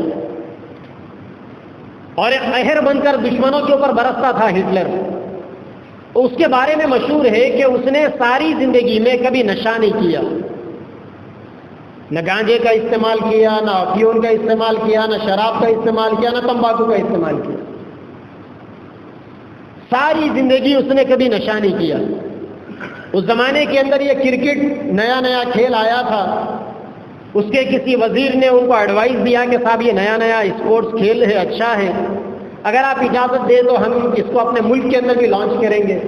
Speaker 1: اور ایک قہر بن کر دشمنوں کے اوپر برستا تھا ہٹلر۔ اس کے بارے میں مشہور ہے کہ اس نے ساری زندگی میں کبھی نشہ نہیں کیا، نہ گانجے کا استعمال کیا، نہ افیون کا استعمال کیا، نہ شراب کا استعمال کیا، نہ تمباکو کا استعمال کیا۔ ساری زندگی اس نے کبھی نشہ نہیں کیا۔ اس زمانے کے اندر یہ کرکٹ نیا نیا کھیل آیا تھا، اس کے کسی وزیر نے ان کو ایڈوائز دیا کہ صاحب یہ نیا نیا اسپورٹس کھیل ہے، اچھا ہے، اگر آپ اجازت دیں تو ہم اس کو اپنے ملک کے اندر بھی لانچ کریں گے۔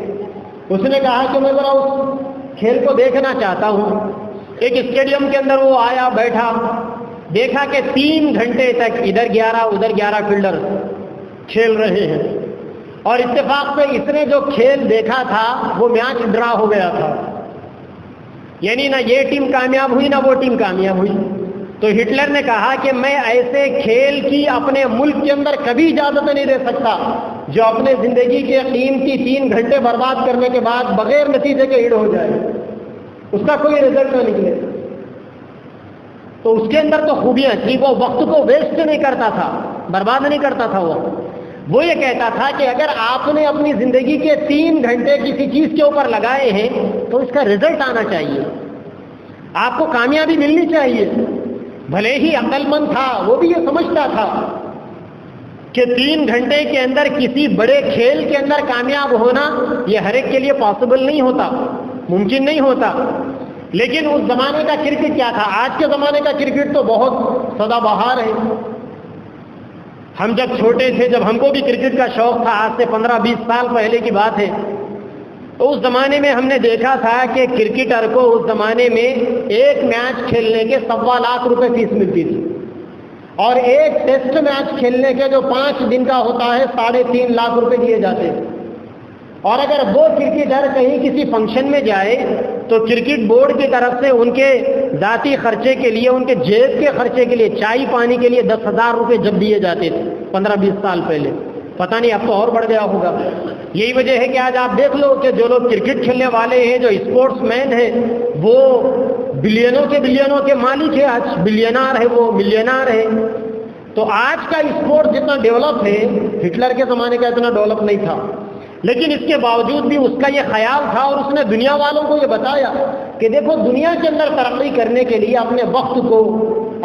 Speaker 1: اس نے کہا کہ میں ذرا اس کھیل کو دیکھنا چاہتا ہوں۔ ایک اسٹیڈیم کے اندر وہ آیا، بیٹھا، دیکھا کہ 3 گھنٹے تک ادھر 11 ادھر 11 فیلڈر کھیل رہے ہیں، اور اتفاق سے اس نے جو کھیل دیکھا تھا وہ میچ ڈرا ہو گیا تھا، یعنی نہ یہ ٹیم کامیاب ہوئی نہ وہ ٹیم کامیاب ہوئی۔ تو ہٹلر نے کہا کہ میں ایسے کھیل کی اپنے ملک کے اندر کبھی اجازت نہیں دے سکتا جو اپنے زندگی کے قیمتی 3 گھنٹے برباد کرنے کے بعد بغیر نتیجے کے ہٹ ہو جائے، اس کا کوئی رزلٹ نہ نکلے۔ تو اس کے اندر تو خوبیاں تھی، وہ وقت کو ویسٹ نہیں کرتا تھا، برباد نہیں کرتا تھا۔ وہ یہ کہتا تھا کہ اگر آپ نے اپنی زندگی کے 3 گھنٹے کسی چیز کے اوپر لگائے ہیں تو اس کا رزلٹ آنا چاہیے، آپ کو کامیابی ملنی چاہیے۔ بھلے ہی عقل مند تھا، وہ بھی یہ سمجھتا تھا کہ 3 گھنٹے کے اندر کسی بڑے کھیل کے اندر کامیاب ہونا یہ ہر ایک کے لیے پاسبل نہیں ہوتا، ممکن نہیں ہوتا۔ لیکن اس زمانے کا کرکٹ کیا تھا؟ آج کے زمانے کا کرکٹ تو بہت سدا بہار ہے۔ ہم جب چھوٹے تھے، جب ہم کو بھی کرکٹ کا شوق تھا، آج سے 15-20 سال پہلے کی بات ہے، تو اس زمانے میں ہم نے دیکھا تھا کہ کرکٹر کو اس زمانے میں ایک میچ کھیلنے کے 1.25 لاکھ روپے فیس ملتی تھی، اور ایک ٹیسٹ میچ کھیلنے کے جو 5 دن کا ہوتا ہے 3.5 لاکھ روپے دیے جاتے ہیں۔ اور اگر وہ کرکٹر کہیں کسی فنکشن میں جائے تو کرکٹ بورڈ کی طرف سے ان کے ذاتی خرچے کے لیے، ان کے جیب کے خرچے کے لیے، چائے پانی کے لیے 10,000 روپے جب دیے جاتے تھے 15-20 سال پہلے۔ پتہ نہیں اب تو اور بڑھ گیا ہوگا۔ یہی وجہ ہے کہ آج آپ دیکھ لو کہ جو لوگ کرکٹ کھیلنے والے ہیں، جو اسپورٹس مین ہیں، وہ بلینوں کے مالک ہیں، آج بلینار ہے، وہ ملینار ہے۔ تو آج کا اسپورٹ جتنا ڈیولپ ہے، ہٹلر کے زمانے کا اتنا ڈیولپ نہیں تھا، لیکن اس کے باوجود بھی اس کا یہ خیال تھا، اور اس نے دنیا والوں کو یہ بتایا کہ دیکھو دنیا کے اندر ترقی کرنے کے لیے اپنے وقت کو،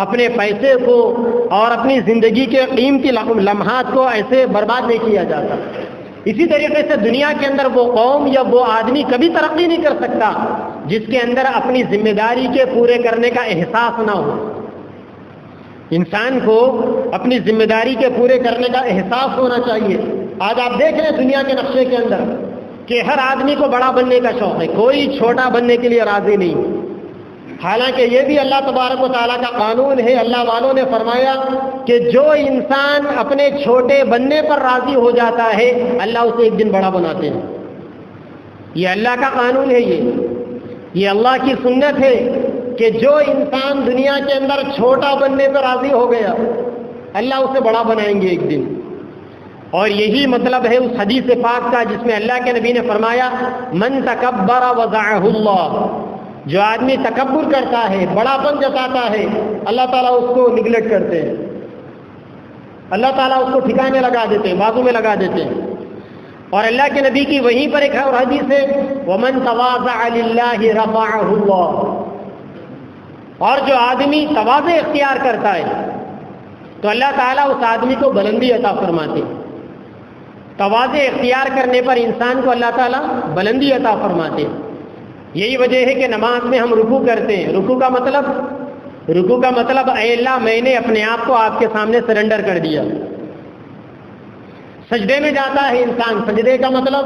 Speaker 1: اپنے پیسے کو اور اپنی زندگی کے قیمتی لمحات کو ایسے برباد نہیں کیا جاتا۔ اسی طریقے سے دنیا کے اندر وہ قوم یا وہ آدمی کبھی ترقی نہیں کر سکتا جس کے اندر اپنی ذمہ داری کے پورے کرنے کا احساس نہ ہو۔ انسان کو اپنی ذمہ داری کے پورے کرنے کا احساس ہونا چاہیے۔ آج آپ دیکھ رہے ہیں دنیا کے نقشے کے اندر کہ ہر آدمی کو بڑا بننے کا شوق ہے، کوئی چھوٹا بننے کے لیے راضی نہیں۔ حالانکہ یہ بھی اللہ تبارک و تعالیٰ کا قانون ہے۔ اللہ والوں نے فرمایا کہ جو انسان اپنے چھوٹے بننے پر راضی ہو جاتا ہے، اللہ اسے ایک دن بڑا بناتے ہیں۔ یہ اللہ کا قانون ہے، یہ اللہ کی سنت ہے کہ جو انسان دنیا کے اندر چھوٹا بننے پر راضی ہو گیا، اللہ اسے بڑا بنائیں گے ایک دن۔ اور یہی مطلب ہے اس حدیث پاک کا جس میں اللہ کے نبی نے فرمایا من تکبر وضعہ اللہ، جو آدمی تکبر کرتا ہے، بڑا پن جتاتا ہے، اللہ تعالیٰ اس کو نگلیکٹ کرتے ہیں، اللہ تعالیٰ اس کو ٹھکانے لگا دیتے ہیں، بازو میں لگا دیتے ہیں۔ اور اللہ کے نبی کی وہیں پر ایک اور حدیث ہے ومن تواضع للہ رفعہ اللہ، اور جو آدمی تواضع اختیار کرتا ہے تو اللہ تعالیٰ اس آدمی کو بلندی عطا فرماتے ہیں۔ تواضع اختیار کرنے پر انسان کو اللہ تعالیٰ بلندی عطا فرماتے ہیں۔ یہی وجہ ہے کہ نماز میں ہم رکوع کرتے ہیں۔ رکوع کا مطلب رکوع کا مطلب اے اللہ میں نے اپنے آپ کو آپ کے سامنے سرنڈر کر دیا. سجدے میں جاتا ہے انسان. سجدے کا مطلب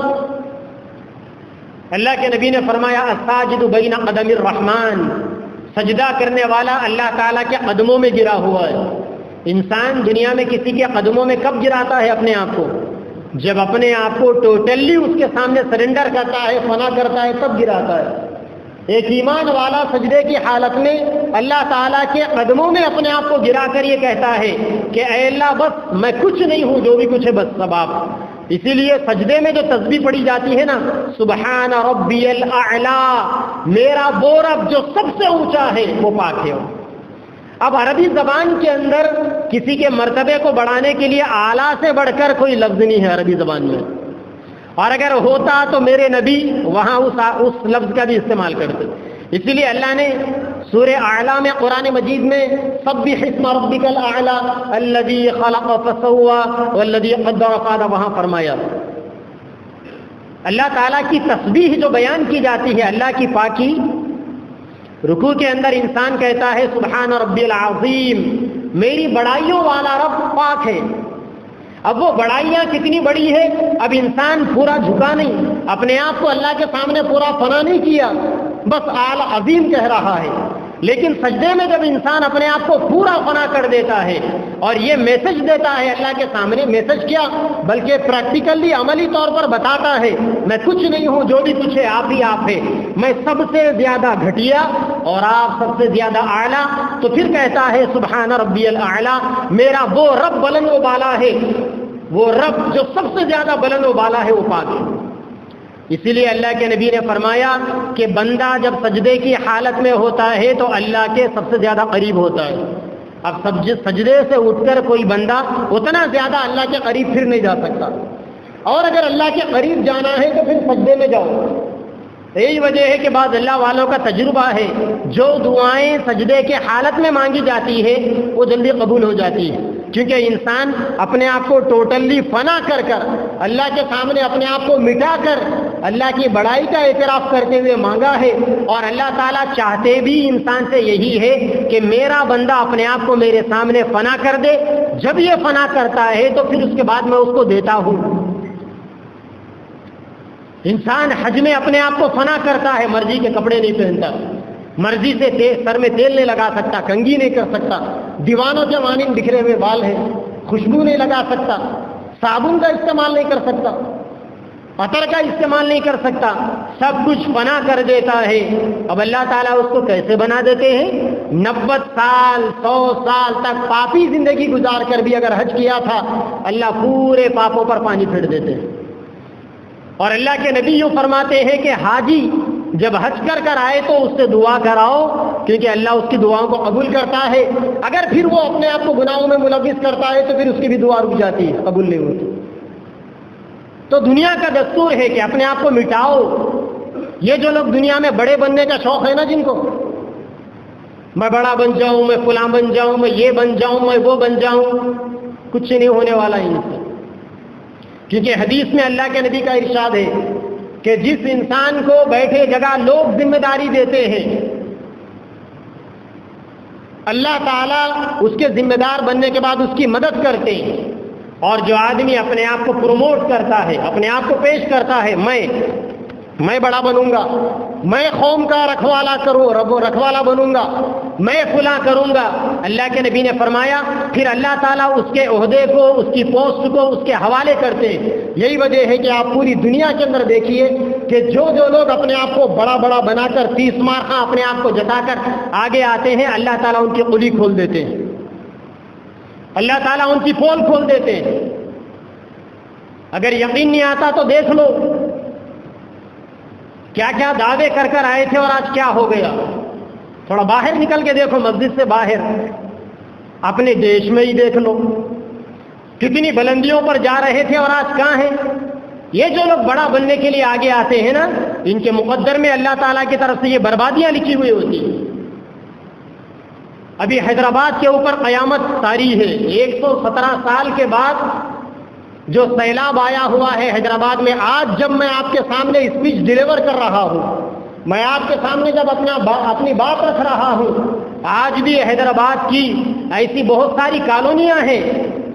Speaker 1: اللہ کے نبی نے فرمایا الساجد بین قدم الرحمن، سجدہ کرنے والا اللہ تعالیٰ کے قدموں میں گرا ہوا ہے. انسان دنیا میں کسی کے قدموں میں کب گراتا ہے اپنے آپ کو؟ جب اپنے آپ کو ٹوٹلی اس کے سامنے سرنڈر کرتا ہے، فنا کرتا ہے، تب گراتا ہے. ایک ایمان والا سجدے کی حالت میں اللہ تعالیٰ کے قدموں میں اپنے آپ کو گرا کر یہ کہتا ہے کہ اے اللہ بس میں کچھ نہیں ہوں، جو بھی کچھ ہے بس سب آپ. اسی لیے سجدے میں جو تسبیح پڑھی جاتی ہے نا، سبحان ربی الاعلی، میرا وہ رب جو سب سے اونچا ہے وہ پاک ہے. اب عربی زبان کے اندر کسی کے مرتبے کو بڑھانے کے لیے اعلیٰ سے بڑھ کر کوئی لفظ نہیں ہے عربی زبان میں، اور اگر ہوتا تو میرے نبی وہاں اس لفظ کا بھی استعمال کرتے. اسی لیے اللہ نے سورہ اعلیٰ میں قرآن مجید میں سبح اسم ربک الاعلی الذی خلق فسوی والذی قدر فہدی وہاں فرمایا. اللہ تعالیٰ کی تسبیح جو بیان کی جاتی ہے، اللہ کی پاکی، رکوع کے اندر انسان کہتا ہے سبحان ربی العظیم، میری بڑائیوں والا رب پاک ہے. اب وہ بڑائیاں کتنی بڑی ہے، اب انسان پورا جھکا نہیں، اپنے آپ کو اللہ کے سامنے پورا فنا نہیں کیا، بس اعلی عظیم کہہ رہا ہے. لیکن سجدے میں جب انسان اپنے آپ کو پورا فنا کر دیتا ہے اور یہ میسج دیتا ہے اللہ کے سامنے، میسج کیا بلکہ پریکٹیکلی عملی طور پر بتاتا ہے میں کچھ نہیں ہوں، جو بھی کچھ ہے آپ ہی آپ ہے، میں سب سے زیادہ گھٹیا اور آپ سب سے زیادہ اعلیٰ. تو پھر کہتا ہے سبحان ربی الاعلیٰ، میرا وہ رب بلند و بالا ہے، وہ رب جو سب سے زیادہ بلند و بالا ہے وہ پاک ہے. اسی لیے اللہ کے نبی نے فرمایا کہ بندہ جب سجدے کی حالت میں ہوتا ہے تو اللہ کے سب سے زیادہ قریب ہوتا ہے. اب سجدے سے اٹھ کر کوئی بندہ اتنا زیادہ اللہ کے قریب پھر نہیں جا سکتا، اور اگر اللہ کے قریب جانا ہے تو پھر سجدے میں جاؤ. یہی وجہ ہے کہ بعض اللہ والوں کا تجربہ ہے، جو دعائیں سجدے کے حالت میں مانگی جاتی ہے وہ جلدی قبول ہو جاتی ہے، کیونکہ انسان اپنے آپ کو ٹوٹلی فنا کر اللہ کے سامنے اپنے آپ کو مٹا کر اللہ کی بڑائی کا اعتراف کرتے ہوئے مانگا ہے. اور اللہ تعالیٰ چاہتے بھی انسان سے یہی ہے کہ میرا بندہ اپنے آپ کو میرے سامنے فنا کر دے. جب یہ فنا کرتا ہے تو پھر اس کے بعد میں اس کو دیتا ہوں. انسان حج میں اپنے آپ کو فنا کرتا ہے، مرضی کے کپڑے نہیں پہنتا، مرضی سے سر میں تیل نہیں لگا سکتا، کنگھی نہیں کر سکتا، دیوانوں کے مانند بکھرے ہوئے بال ہیں، خوشبو نہیں لگا سکتا، صابن کا استعمال نہیں کر سکتا، عطر کا استعمال نہیں کر سکتا، سب کچھ فنا کر دیتا ہے. اب اللہ تعالیٰ اس کو کیسے بنا دیتے ہیں؟ 90 سال 100 سال تک پاپی زندگی گزار کر بھی اگر حج کیا تھا، اللہ پورے پاپوں پر پانی پھیر دیتے ہیں. اور اللہ کے نبی یوں فرماتے ہیں کہ حاجی جب حج کر آئے تو اس سے دعا کراؤ، کیونکہ اللہ اس کی دعاؤں کو قبول کرتا ہے. اگر پھر وہ اپنے آپ کو گناہوں میں ملوث کرتا ہے تو پھر اس کی بھی دعا رک جاتی ہے، قبول نہیں ہوتی. تو دنیا کا دستور ہے کہ اپنے آپ کو مٹاؤ. یہ جو لوگ دنیا میں بڑے بننے کا شوق ہے نا، جن کو میں بڑا بن جاؤں، میں فلاں بن جاؤں، میں یہ بن جاؤں، میں وہ بن جاؤں، کچھ نہیں ہونے والا ان سے. کیونکہ حدیث میں اللہ کے نبی کا ارشاد ہے کہ جس انسان کو بیٹھے جگہ لوگ ذمہ داری دیتے ہیں، اللہ تعالیٰ اس کے ذمہ دار بننے کے بعد اس کی مدد کرتے ہیں. اور جو آدمی اپنے آپ کو پروموٹ کرتا ہے، اپنے آپ کو پیش کرتا ہے، میں بڑا بنوں گا، میں قوم کا رکھوالا رکھوالا بنوں گا، میں فلاں کروں گا، اللہ کے نبی نے فرمایا پھر اللہ تعالیٰ اس کے عہدے کو، اس کی پوسٹ کو اس کے حوالے کرتے ہیں. یہی وجہ ہے کہ آپ پوری دنیا کے اندر دیکھیے کہ جو لوگ اپنے آپ کو بڑا بنا کر 30 مارخاں اپنے آپ کو جتا کر آگے آتے ہیں، اللہ تعالیٰ ان کی قلی کھول دیتے ہیں، اللہ تعالیٰ ان کی پول کھول دیتے ہیں. اگر یقین نہیں آتا تو دیکھ لو کیا کیا دعوے کر آئے تھے اور آج کیا ہو گیا. تھوڑا باہر نکل کے دیکھو، مسجد سے باہر اپنے دیش میں ہی دیکھ لو کتنی بلندیوں پر جا رہے تھے اور آج کہاں ہیں. یہ جو لوگ بڑا بننے کے لیے آگے آتے ہیں نا، ان کے مقدر میں اللہ تعالیٰ کی طرف سے یہ بربادیاں لکھی ہوئی ہوتی ہیں. ابھی حیدرآباد کے اوپر قیامت طاری ہے. 117 سال کے بعد جو سیلاب آیا ہوا ہے حیدرآباد میں، آج جب میں آپ کے سامنے اسپیچ ڈیلیور کر رہا ہوں، میں آپ کے سامنے جب اپنی بات رکھ رہا ہوں، آج بھی حیدرآباد کی ایسی بہت ساری کالونیاں ہیں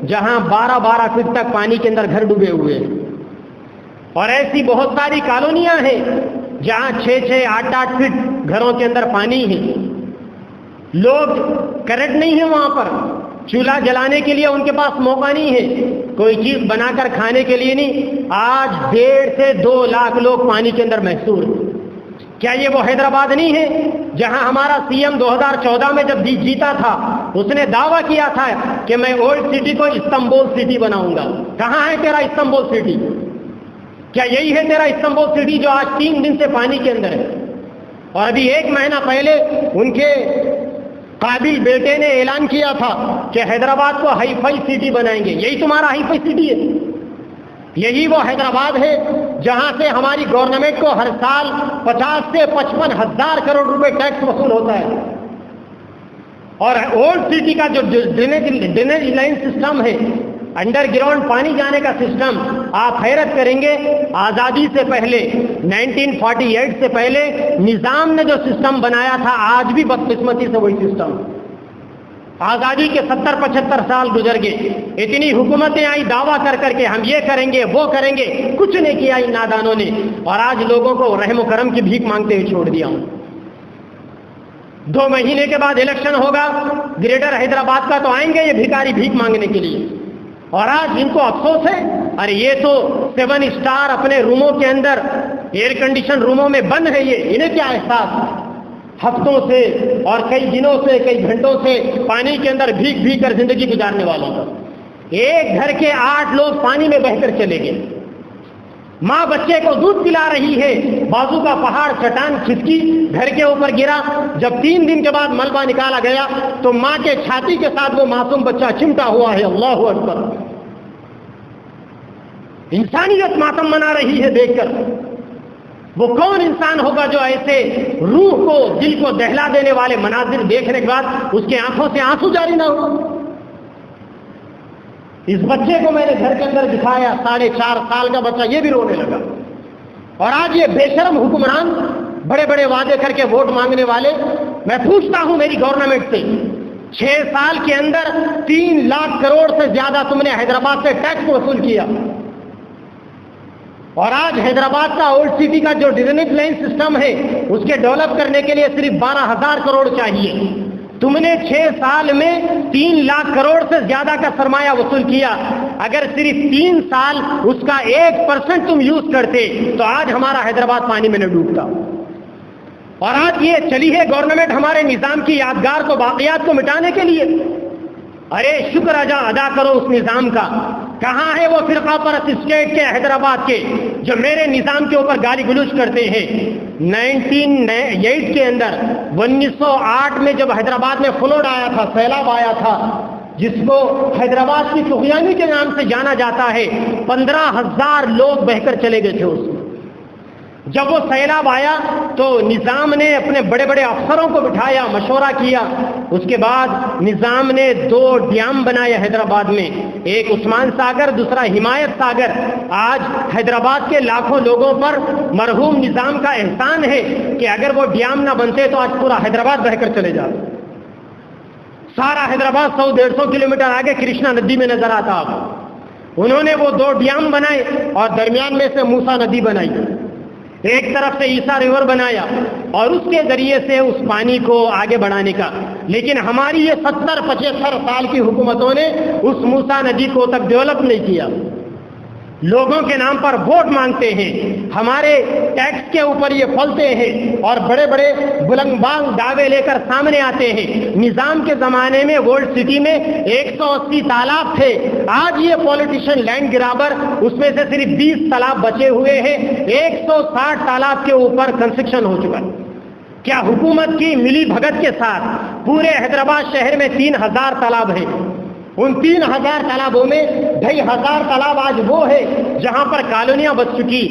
Speaker 1: جہاں 12-12 فٹ تک پانی کے اندر گھر ڈوبے ہوئے ہیں، اور ایسی بہت ساری کالونیاں ہیں جہاں 6-6, 8-8 فٹ گھروں کے اندر پانی ہے. لوگ کرنٹ نہیں ہے وہاں پر، چولہا جلانے کے لیے ان کے پاس موقع نہیں ہے، کوئی چیز بنا کر کھانے کے لیے نہیں. آج 1.5 سے 2 لاکھ لوگ پانی کے اندر محصور ہیں. کیا یہ وہ حیدرآباد نہیں ہے جہاں ہمارا سی ایم 2014 میں جب جیتا تھا اس نے دعویٰ کیا تھا کہ میں اولڈ سٹی کو استنبول سٹی بناؤں گا؟ کہاں ہے تیرا استنبول سٹی؟ کیا یہی ہے تیرا استنبول سٹی جو آج 3 دن سے پانی کے اندر ہے؟ اور ابھی 1 مہینہ پہلے ان کے قابل بیٹے نے اعلان کیا تھا کہ حیدرآباد کو ہائی فائی سٹی بنائیں گے. یہی تمہارا ہائی فائی سٹی ہے؟ یہی وہ حیدرآباد ہے جہاں سے ہماری گورنمنٹ کو ہر سال 50 سے 55 ہزار کروڑ روپے ٹیکس وصول ہوتا ہے؟ اور اولڈ سٹی کا جو ڈرینیج لائن سسٹم ہے، انڈر گراؤنڈ پانی جانے کا سسٹم، آپ حیرت کریں گے، آزادی سے پہلے 1948 سے پہلے نظام نے جو سسٹم بنایا تھا آج بھی بدقسمتی سے وہی سسٹم. آزادی کے 70-75 سال گزر گئے، اتنی حکومتیں آئی دعویٰ کر کر کے ہم یہ کریں گے وہ کریں گے، کچھ نہیں کیا ان نادانوں نے، اور آج لوگوں کو رحم و کرم کی بھیک مانگتے ہوئے چھوڑ دیا. 2 مہینے کے بعد الیکشن ہوگا گریٹر حیدرآباد کا، تو آئیں گے یہ بھیکاری بھیک مانگنے کے لیے. اور آج ان کو افسوس ہے، ارے یہ تو 7 اسٹار اپنے روموں کے اندر ایئر کنڈیشن روموں میں بند ہے، یہ انہیں کیا احساس؟ ہفتوں سے اور کئی دنوں سے کئی گھنٹوں سے پانی کے اندر بھیگ کر زندگی گزارنے والوں کا. ایک گھر کے 8 لوگ پانی میں بہہ کر چلے گئے. ماں بچے کو دودھ پلا رہی ہے، بازو کا پہاڑ چٹان کھسکی گھر کے اوپر گرا. جب 3 دن کے بعد ملبہ نکالا گیا تو ماں کے چھاتی کے ساتھ وہ معصوم بچہ چمٹا ہوا ہے. اللہ اکبر! انسانیت ماتم منا رہی ہے دیکھ کر. وہ کون انسان ہوگا جو ایسے روح کو دل کو دہلا دینے والے مناظر دیکھنے کے بعد اس کے آنکھوں سے آنسو جاری نہ ہو؟ اس بچے کو میں نے گھر کے اندر دکھایا، 4.5 سال کا بچہ، یہ بھی رونے لگا. اور آج یہ بے شرم حکمران، بڑے بڑے وعدے کر کے ووٹ مانگنے والے، میں پوچھتا ہوں میری گورنمنٹ سے، 6 سال کے اندر 3 لاکھ کروڑ سے زیادہ تم نے حیدرآباد سے ٹیکس وصول کیا، اور آج حیدرآباد کا اولڈ سٹی کا جو ڈرینیج لائن سسٹم ہے اس کے ڈیولپ کرنے کے لیے صرف 12,000 کروڑ چاہیے. تم نے 6 سال میں 3 لاکھ کروڑ سے زیادہ کا سرمایہ وصول کیا. اگر صرف 3 سال اس کا 1% تم یوز کرتے تو آج ہمارا حیدرآباد پانی میں نہ ڈوبتا. اور آج یہ چلی ہے گورنمنٹ ہمارے نظام کی یادگار کو، باقیات کو مٹانے کے لیے. ارے شکر ادا کرو اس نظام کا. کہاں ہے وہ فرقہ پرست اسٹیٹ کے حیدرآباد کے جو میرے نظام کے اوپر گالی گلوچ کرتے ہیں؟ 1908 کے اندر 1908 میں جب حیدرآباد میں فلوڈ آیا تھا، سیلاب آیا تھا، جس کو حیدرآباد کی طغیانی کے نام سے جانا جاتا ہے، 15,000 لوگ بہہ کر چلے گئے تھے اس میں. جب وہ سیلاب آیا تو نظام نے اپنے بڑے بڑے افسروں کو بٹھایا، مشورہ کیا. اس کے بعد نظام نے 2 ڈیم بنائے حیدرآباد میں، ایک عثمان ساگر، دوسرا حمایت ساگر. آج حیدرآباد کے لاکھوں لوگوں پر مرحوم نظام کا احسان ہے کہ اگر وہ ڈیم نہ بنتے تو آج پورا حیدرآباد بہہ کر چلے جاتے. سارا حیدرآباد 100-150 کلومیٹر آگے کرشنا ندی میں نظر آتا. انہوں نے وہ 2 ڈیم بنائے اور درمیان میں سے موسیٰ ندی بنائی، ایک طرف سے عیسیٰ ریور بنایا، اور اس کے ذریعے سے اس پانی کو آگے بڑھانے کا. لیکن ہماری یہ 70-75 سال کی حکومتوں نے اس موسیٰ ندی کو تک ڈیولپ نہیں کیا. لوگوں کے نام پر ووٹ مانگتے ہیں، ہمارے ٹیکس کے اوپر یہ پھلتے ہیں اور بڑے بڑے بلند بانگ دعوے لے کر سامنے آتے ہیں. نظام کے زمانے میں اولڈ سٹی میں 180 تالاب تھے. آج یہ پولیٹیشین لینڈ گرابر، اس میں سے صرف 20 تالاب بچے ہوئے ہیں. 160 تالاب کے اوپر کنسٹرکشن ہو چکا. کیا حکومت کی ملی بھگت کے ساتھ پورے حیدرآباد شہر میں 3,000 تالاب ہیں؟ ان 3,000 تالابوں میں 2,500 تالاب آج وہ ہے جہاں پر کالونیاں بچ چکی.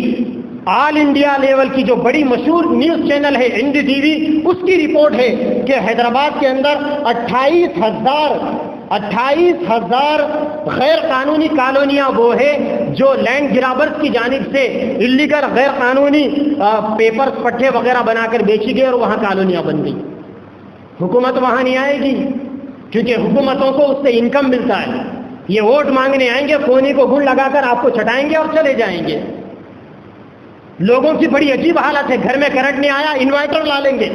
Speaker 1: آل انڈیا لیول کی جو بڑی مشہور نیوز چینل ہے NDTV، اس کی رپورٹ ہے کہ حیدرآباد کے اندر 28,000 28,000 غیر قانونی کالونیاں وہ ہے جو لینڈ گرابرز کی جانب سے اللیگل غیر قانونی پیپرز پٹھے وغیرہ بنا کر بیچی گئی اور وہاں کالونیاں بن گئی. حکومت وہاں نہیں آئے گی کیونکہ حکومتوں کو اس سے انکم ملتا ہے. یہ ووٹ مانگنے آئیں گے، کونی کو گڑ لگا کر آپ کو چٹائیں گے اور چلے جائیں گے. لوگوں کی بڑی عجیب حالت ہے، گھر میں کرنٹ نہیں آیا انورٹر لا لیں گے.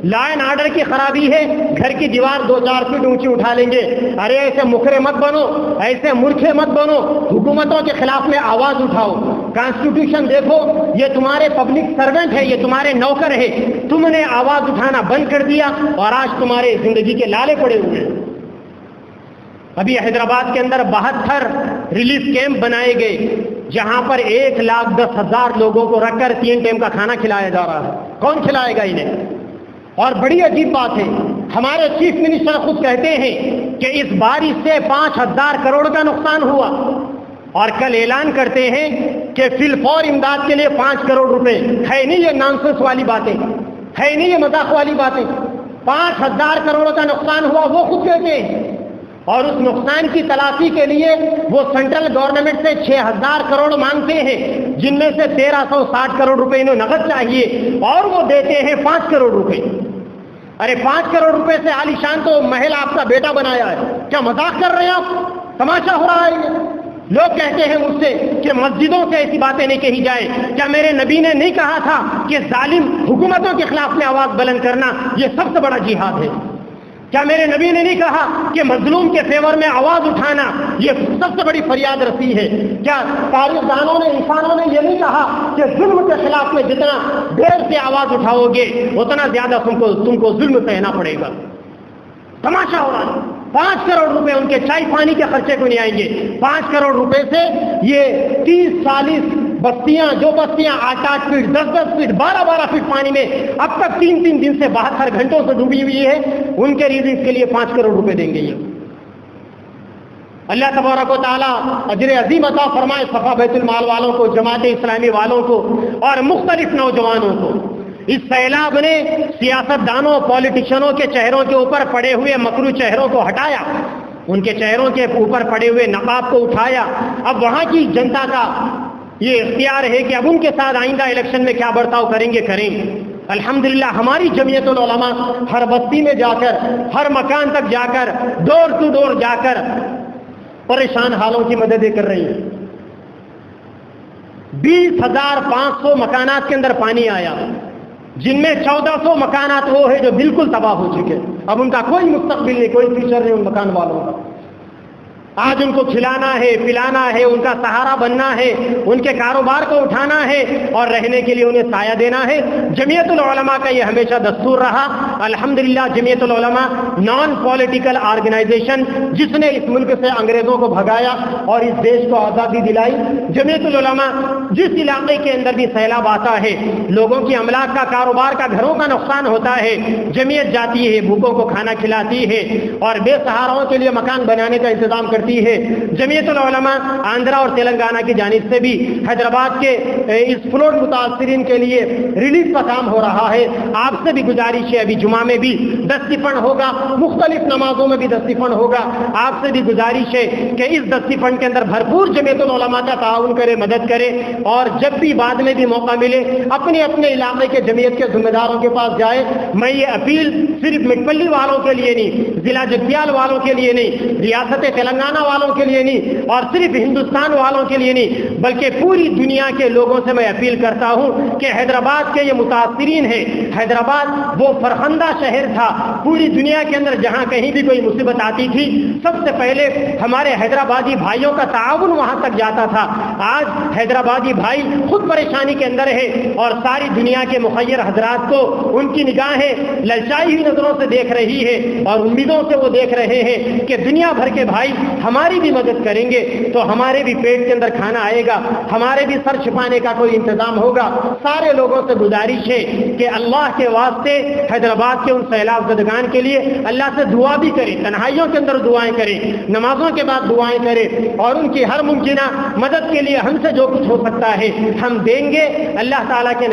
Speaker 1: لا اینڈ آرڈر کی خرابی ہے، گھر کی دیوار 2-4 فٹ اونچی اٹھا لیں گے. ارے ایسے مکرے مت بنو، ایسے مورکھے مت بنو، حکومتوں کے خلاف میں آواز اٹھاؤ. کانسٹیٹیوشن دیکھو، یہ تمہارے پبلک سرونٹ ہے، یہ تمہارے نوکر ہے. تم نے آواز اٹھانا بند کر دیا اور آج تمہارے زندگی کے لالے پڑے ہوئے ہیں. ابھی حیدرآباد کے اندر 72 ریلیف کیمپ بنائے گئے جہاں پر 1,10,000 لوگوں کو رکھ کر 3 ٹائم کا کھانا کھلایا جا رہا ہے. کون کھلائے گا انہیں؟ اور بڑی عجیب بات ہے، ہمارے چیف منسٹر خود کہتے ہیں کہ اس بارش سے 5,000 کروڑ کا نقصان ہوا اور کل اعلان کرتے ہیں کہ فی الفور امداد کے لیے 5 کروڑ روپے. ہے نہیں یہ نانسنس والی باتیں، ہے نہیں یہ مذاق والی باتیں. 5,000 کروڑ کا نقصان ہوا وہ خود کہتے ہیں. اور اس نقصان کی تلافی کے لیے وہ سینٹرل گورنمنٹ سے 6,000 کروڑ مانگتے ہیں، جن میں سے 1,360 کروڑ روپے انہیں نقد چاہیے اور وہ دیتے ہیں 5 کروڑ روپے. ارے 5 کروڑ روپے سے عالیشان تو محل آپ کا بیٹا بنایا ہے. کیا مذاق کر رہے ہیں آپ؟ تماشا ہو رہا ہے. لوگ کہتے ہیں مجھ سے کہ مسجدوں سے ایسی باتیں نہیں کہی جائیں. کیا میرے نبی نے نہیں کہا تھا کہ ظالم حکومتوں کے خلاف میں آواز بلند کرنا یہ سب سے بڑا جہاد ہے؟ کیا میرے نبی نے نہیں کہا کہ مظلوم کے فیور میں آواز اٹھانا یہ سب سے بڑی فریاد رسی ہے؟ کیا تاریخ دانوں نے، انسانوں نے یہ نہیں کہا کہ ظلم کے خلاف میں جتنا دیر سے آواز اٹھاؤ گے اتنا زیادہ تم کو ظلم سہنا پڑے گا؟ تماشا ہو رہا ہے. 5 کروڑ روپے ان کے چائے پانی کے خرچے کو نہیں آئیں گے. 5 کروڑ روپے سے یہ 30-40 بستیاں، جو بستیاں 8-8 فٹ 10-10 فٹ 12-12 فٹ پانی میں اب تک 3-3 دن سے 72 گھنٹوں سے ڈوبی ہوئی ہے، ان کے ریلیف کے لیے 5 کروڑ روپے دیں گے. یہ اللہ تبارک و تعالیٰ اجر عظیم عطا فرمائے صفا بیت المال والوں کو، جماعت اسلامی والوں کو اور مختلف نوجوانوں کو. اس سیلاب نے سیاست دانوں، پولیٹیشنوں کے چہروں کے اوپر پڑے ہوئے مکرو چہروں کو ہٹایا، ان کے چہروں کے اوپر پڑے ہوئے نقاب کو اٹھایا. اب وہاں کی جنتا کا یہ اختیار ہے کہ اب ان کے ساتھ آئندہ الیکشن میں کیا برتاؤ کریں گے کریں. الحمدللہ ہماری جمعیت العلماء ہر بستی میں جا کر، ہر مکان تک جا کر، ڈور ٹو ڈور جا کر پریشان حالوں کی مددیں کر رہی ہیں. 20,500 مکانات کے اندر پانی آیا، جن میں 1,400 مکانات وہ ہے جو بالکل تباہ ہو چکے. اب ان کا کوئی مستقبل نہیں، کوئی فیوچر نہیں ان مکان والوں کا. آج ان کو کھلانا ہے، پلانا ہے، ان کا سہارا بننا ہے، ان کے کاروبار کو اٹھانا ہے اور رہنے کے لیے انہیں سایہ دینا ہے. جمعیت العلماء کا یہ ہمیشہ دستور رہا. الحمدللہ جمعیت العلماء نان پولیٹیکل آرگنائزیشن جس نے اس ملک سے انگریزوں کو بھگایا اور اس دیش کو آزادی دلائی. جمعیت العلماء جس علاقے کے اندر بھی سیلاب آتا ہے، لوگوں کی املاک کا، کاروبار کا، گھروں کا نقصان ہوتا ہے، جمعیت جاتی ہے، بھوکوں کو کھانا کھلاتی ہے اور بے سہاراؤں کے لیے مکان بنانے کا انتظام کرتی ہے. جمعیت العلماء آندھرا اور تلنگانہ کی جانب سے بھی حیدرآباد کے اس فلوڈ متاثرین کے لیے ریلیف کا کام ہو رہا ہے. آپ سے بھی گزارش ہے، ابھی جمعہ میں بھی دستی فنڈ ہوگا، مختلف نمازوں میں بھی دستی فنڈ ہوگا. آپ سے بھی گزارش ہے کہ اس دستی فنڈ کے اندر بھرپور جمعیت العلماء کا تعاون کرے، مدد کرے اور جب بھی بعد میں بھی موقع ملے اپنے اپنے علاقے کے جمعیت کے ذمہ داروں کے پاس جائے. میں یہ اپیل صرف مٹپلی والوں کے لیے نہیں، ضلع جگتیال والوں کے لیے نہیں، ریاست تلنگانہ والوں کے لیے نہیں اور صرف ہندوستان والوں کے لیے نہیں، بلکہ پوری دنیا کے لوگوں سے میں اپیل کرتا ہوں کہ حیدرآباد کے یہ متاثرین ہیں. حیدرآباد وہ فرخندہ شہر تھا، پوری دنیا کے اندر جہاں کہیں بھی کوئی مصیبت آتی تھی سب سے پہلے ہمارے حیدرآبادی بھائیوں کا تعاون وہاں تک جاتا تھا. آج حیدرآبادی بھائی خود پریشانی کے اندر ہے اور ساری دنیا کے مخیر حضرات کو ان کی نگاہیں للچائی ہوئی نظروں سے دیکھ رہی ہے اور امیدوں سے وہ دیکھ رہے ہیں کہ دنیا بھر کے بھائی ہماری بھی مدد کریں گے تو ہمارے بھی پیٹ کے اندر کھانا آئے گا، ہمارے بھی سر چھپانے کا کوئی انتظام ہوگا۔ سارے لوگوں سے گزارش ہے کہ اللہ کے واسطے حیدرآباد کے ان سیلاب زدگان کے لیے اللہ سے دعا بھی کریں، تنہائیوں کے اندر دعائیں کریں، نمازوں کے بعد دعائیں کریں، اور ان کی ہر ممکنہ مدد کے لیے ہم سے جو کچھ ہو سکتا ہے ہم دیں گے۔ اللہ تعالیٰ کے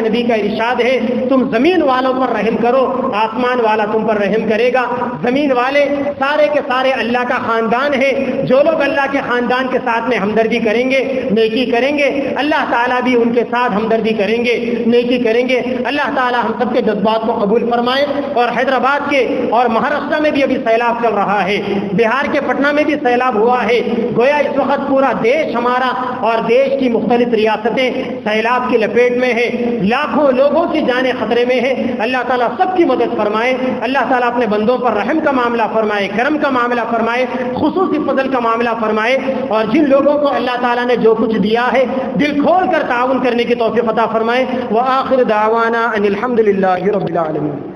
Speaker 1: نبی کا ارشاد ہے، تم زمین والوں پر رحم کرو، آسمان والا تم پر رحم کرے گا۔ زمین والے سارے کے سارے اللہ کا خاندان ہے، جو لوگ اللہ کے خاندان کے ساتھ میں ہمدردی کریں گے، نیکی کریں گے، اللہ تعالیٰ بھی ان کے ساتھ ہمدردی کریں گے، نیکی کریں گے۔ اللہ تعالیٰ ہم سب کے جذبات کو قبول فرمائے۔ اور حیدرآباد کے اور مہاراشٹر میں بھی ابھی سیلاب چل رہا ہے، بہار کے پٹنہ میں بھی سیلاب ہوا ہے، گویا اس وقت پورا دیش ہمارا اور دیش کی مختلف ریاستیں سیلاب کی لپیٹ میں ہے، لاکھوں لوگوں کی جانیں خطرے میں ہے۔ اللہ تعالیٰ سب کی مدد فرمائے، اللہ تعالیٰ اپنے بندوں پر رحم کا معاملہ فرمائے، کرم کا معاملہ فرمائے، خصوصی فضل کا معاملہ فرمائے، اور جن لوگوں کو اللہ تعالیٰ نے جو کچھ دیا ہے دل کھول کر تعاون کرنے کی توفیق عطا فرمائے۔ وآخر دعوانا ان الحمد للہ رب العالمین۔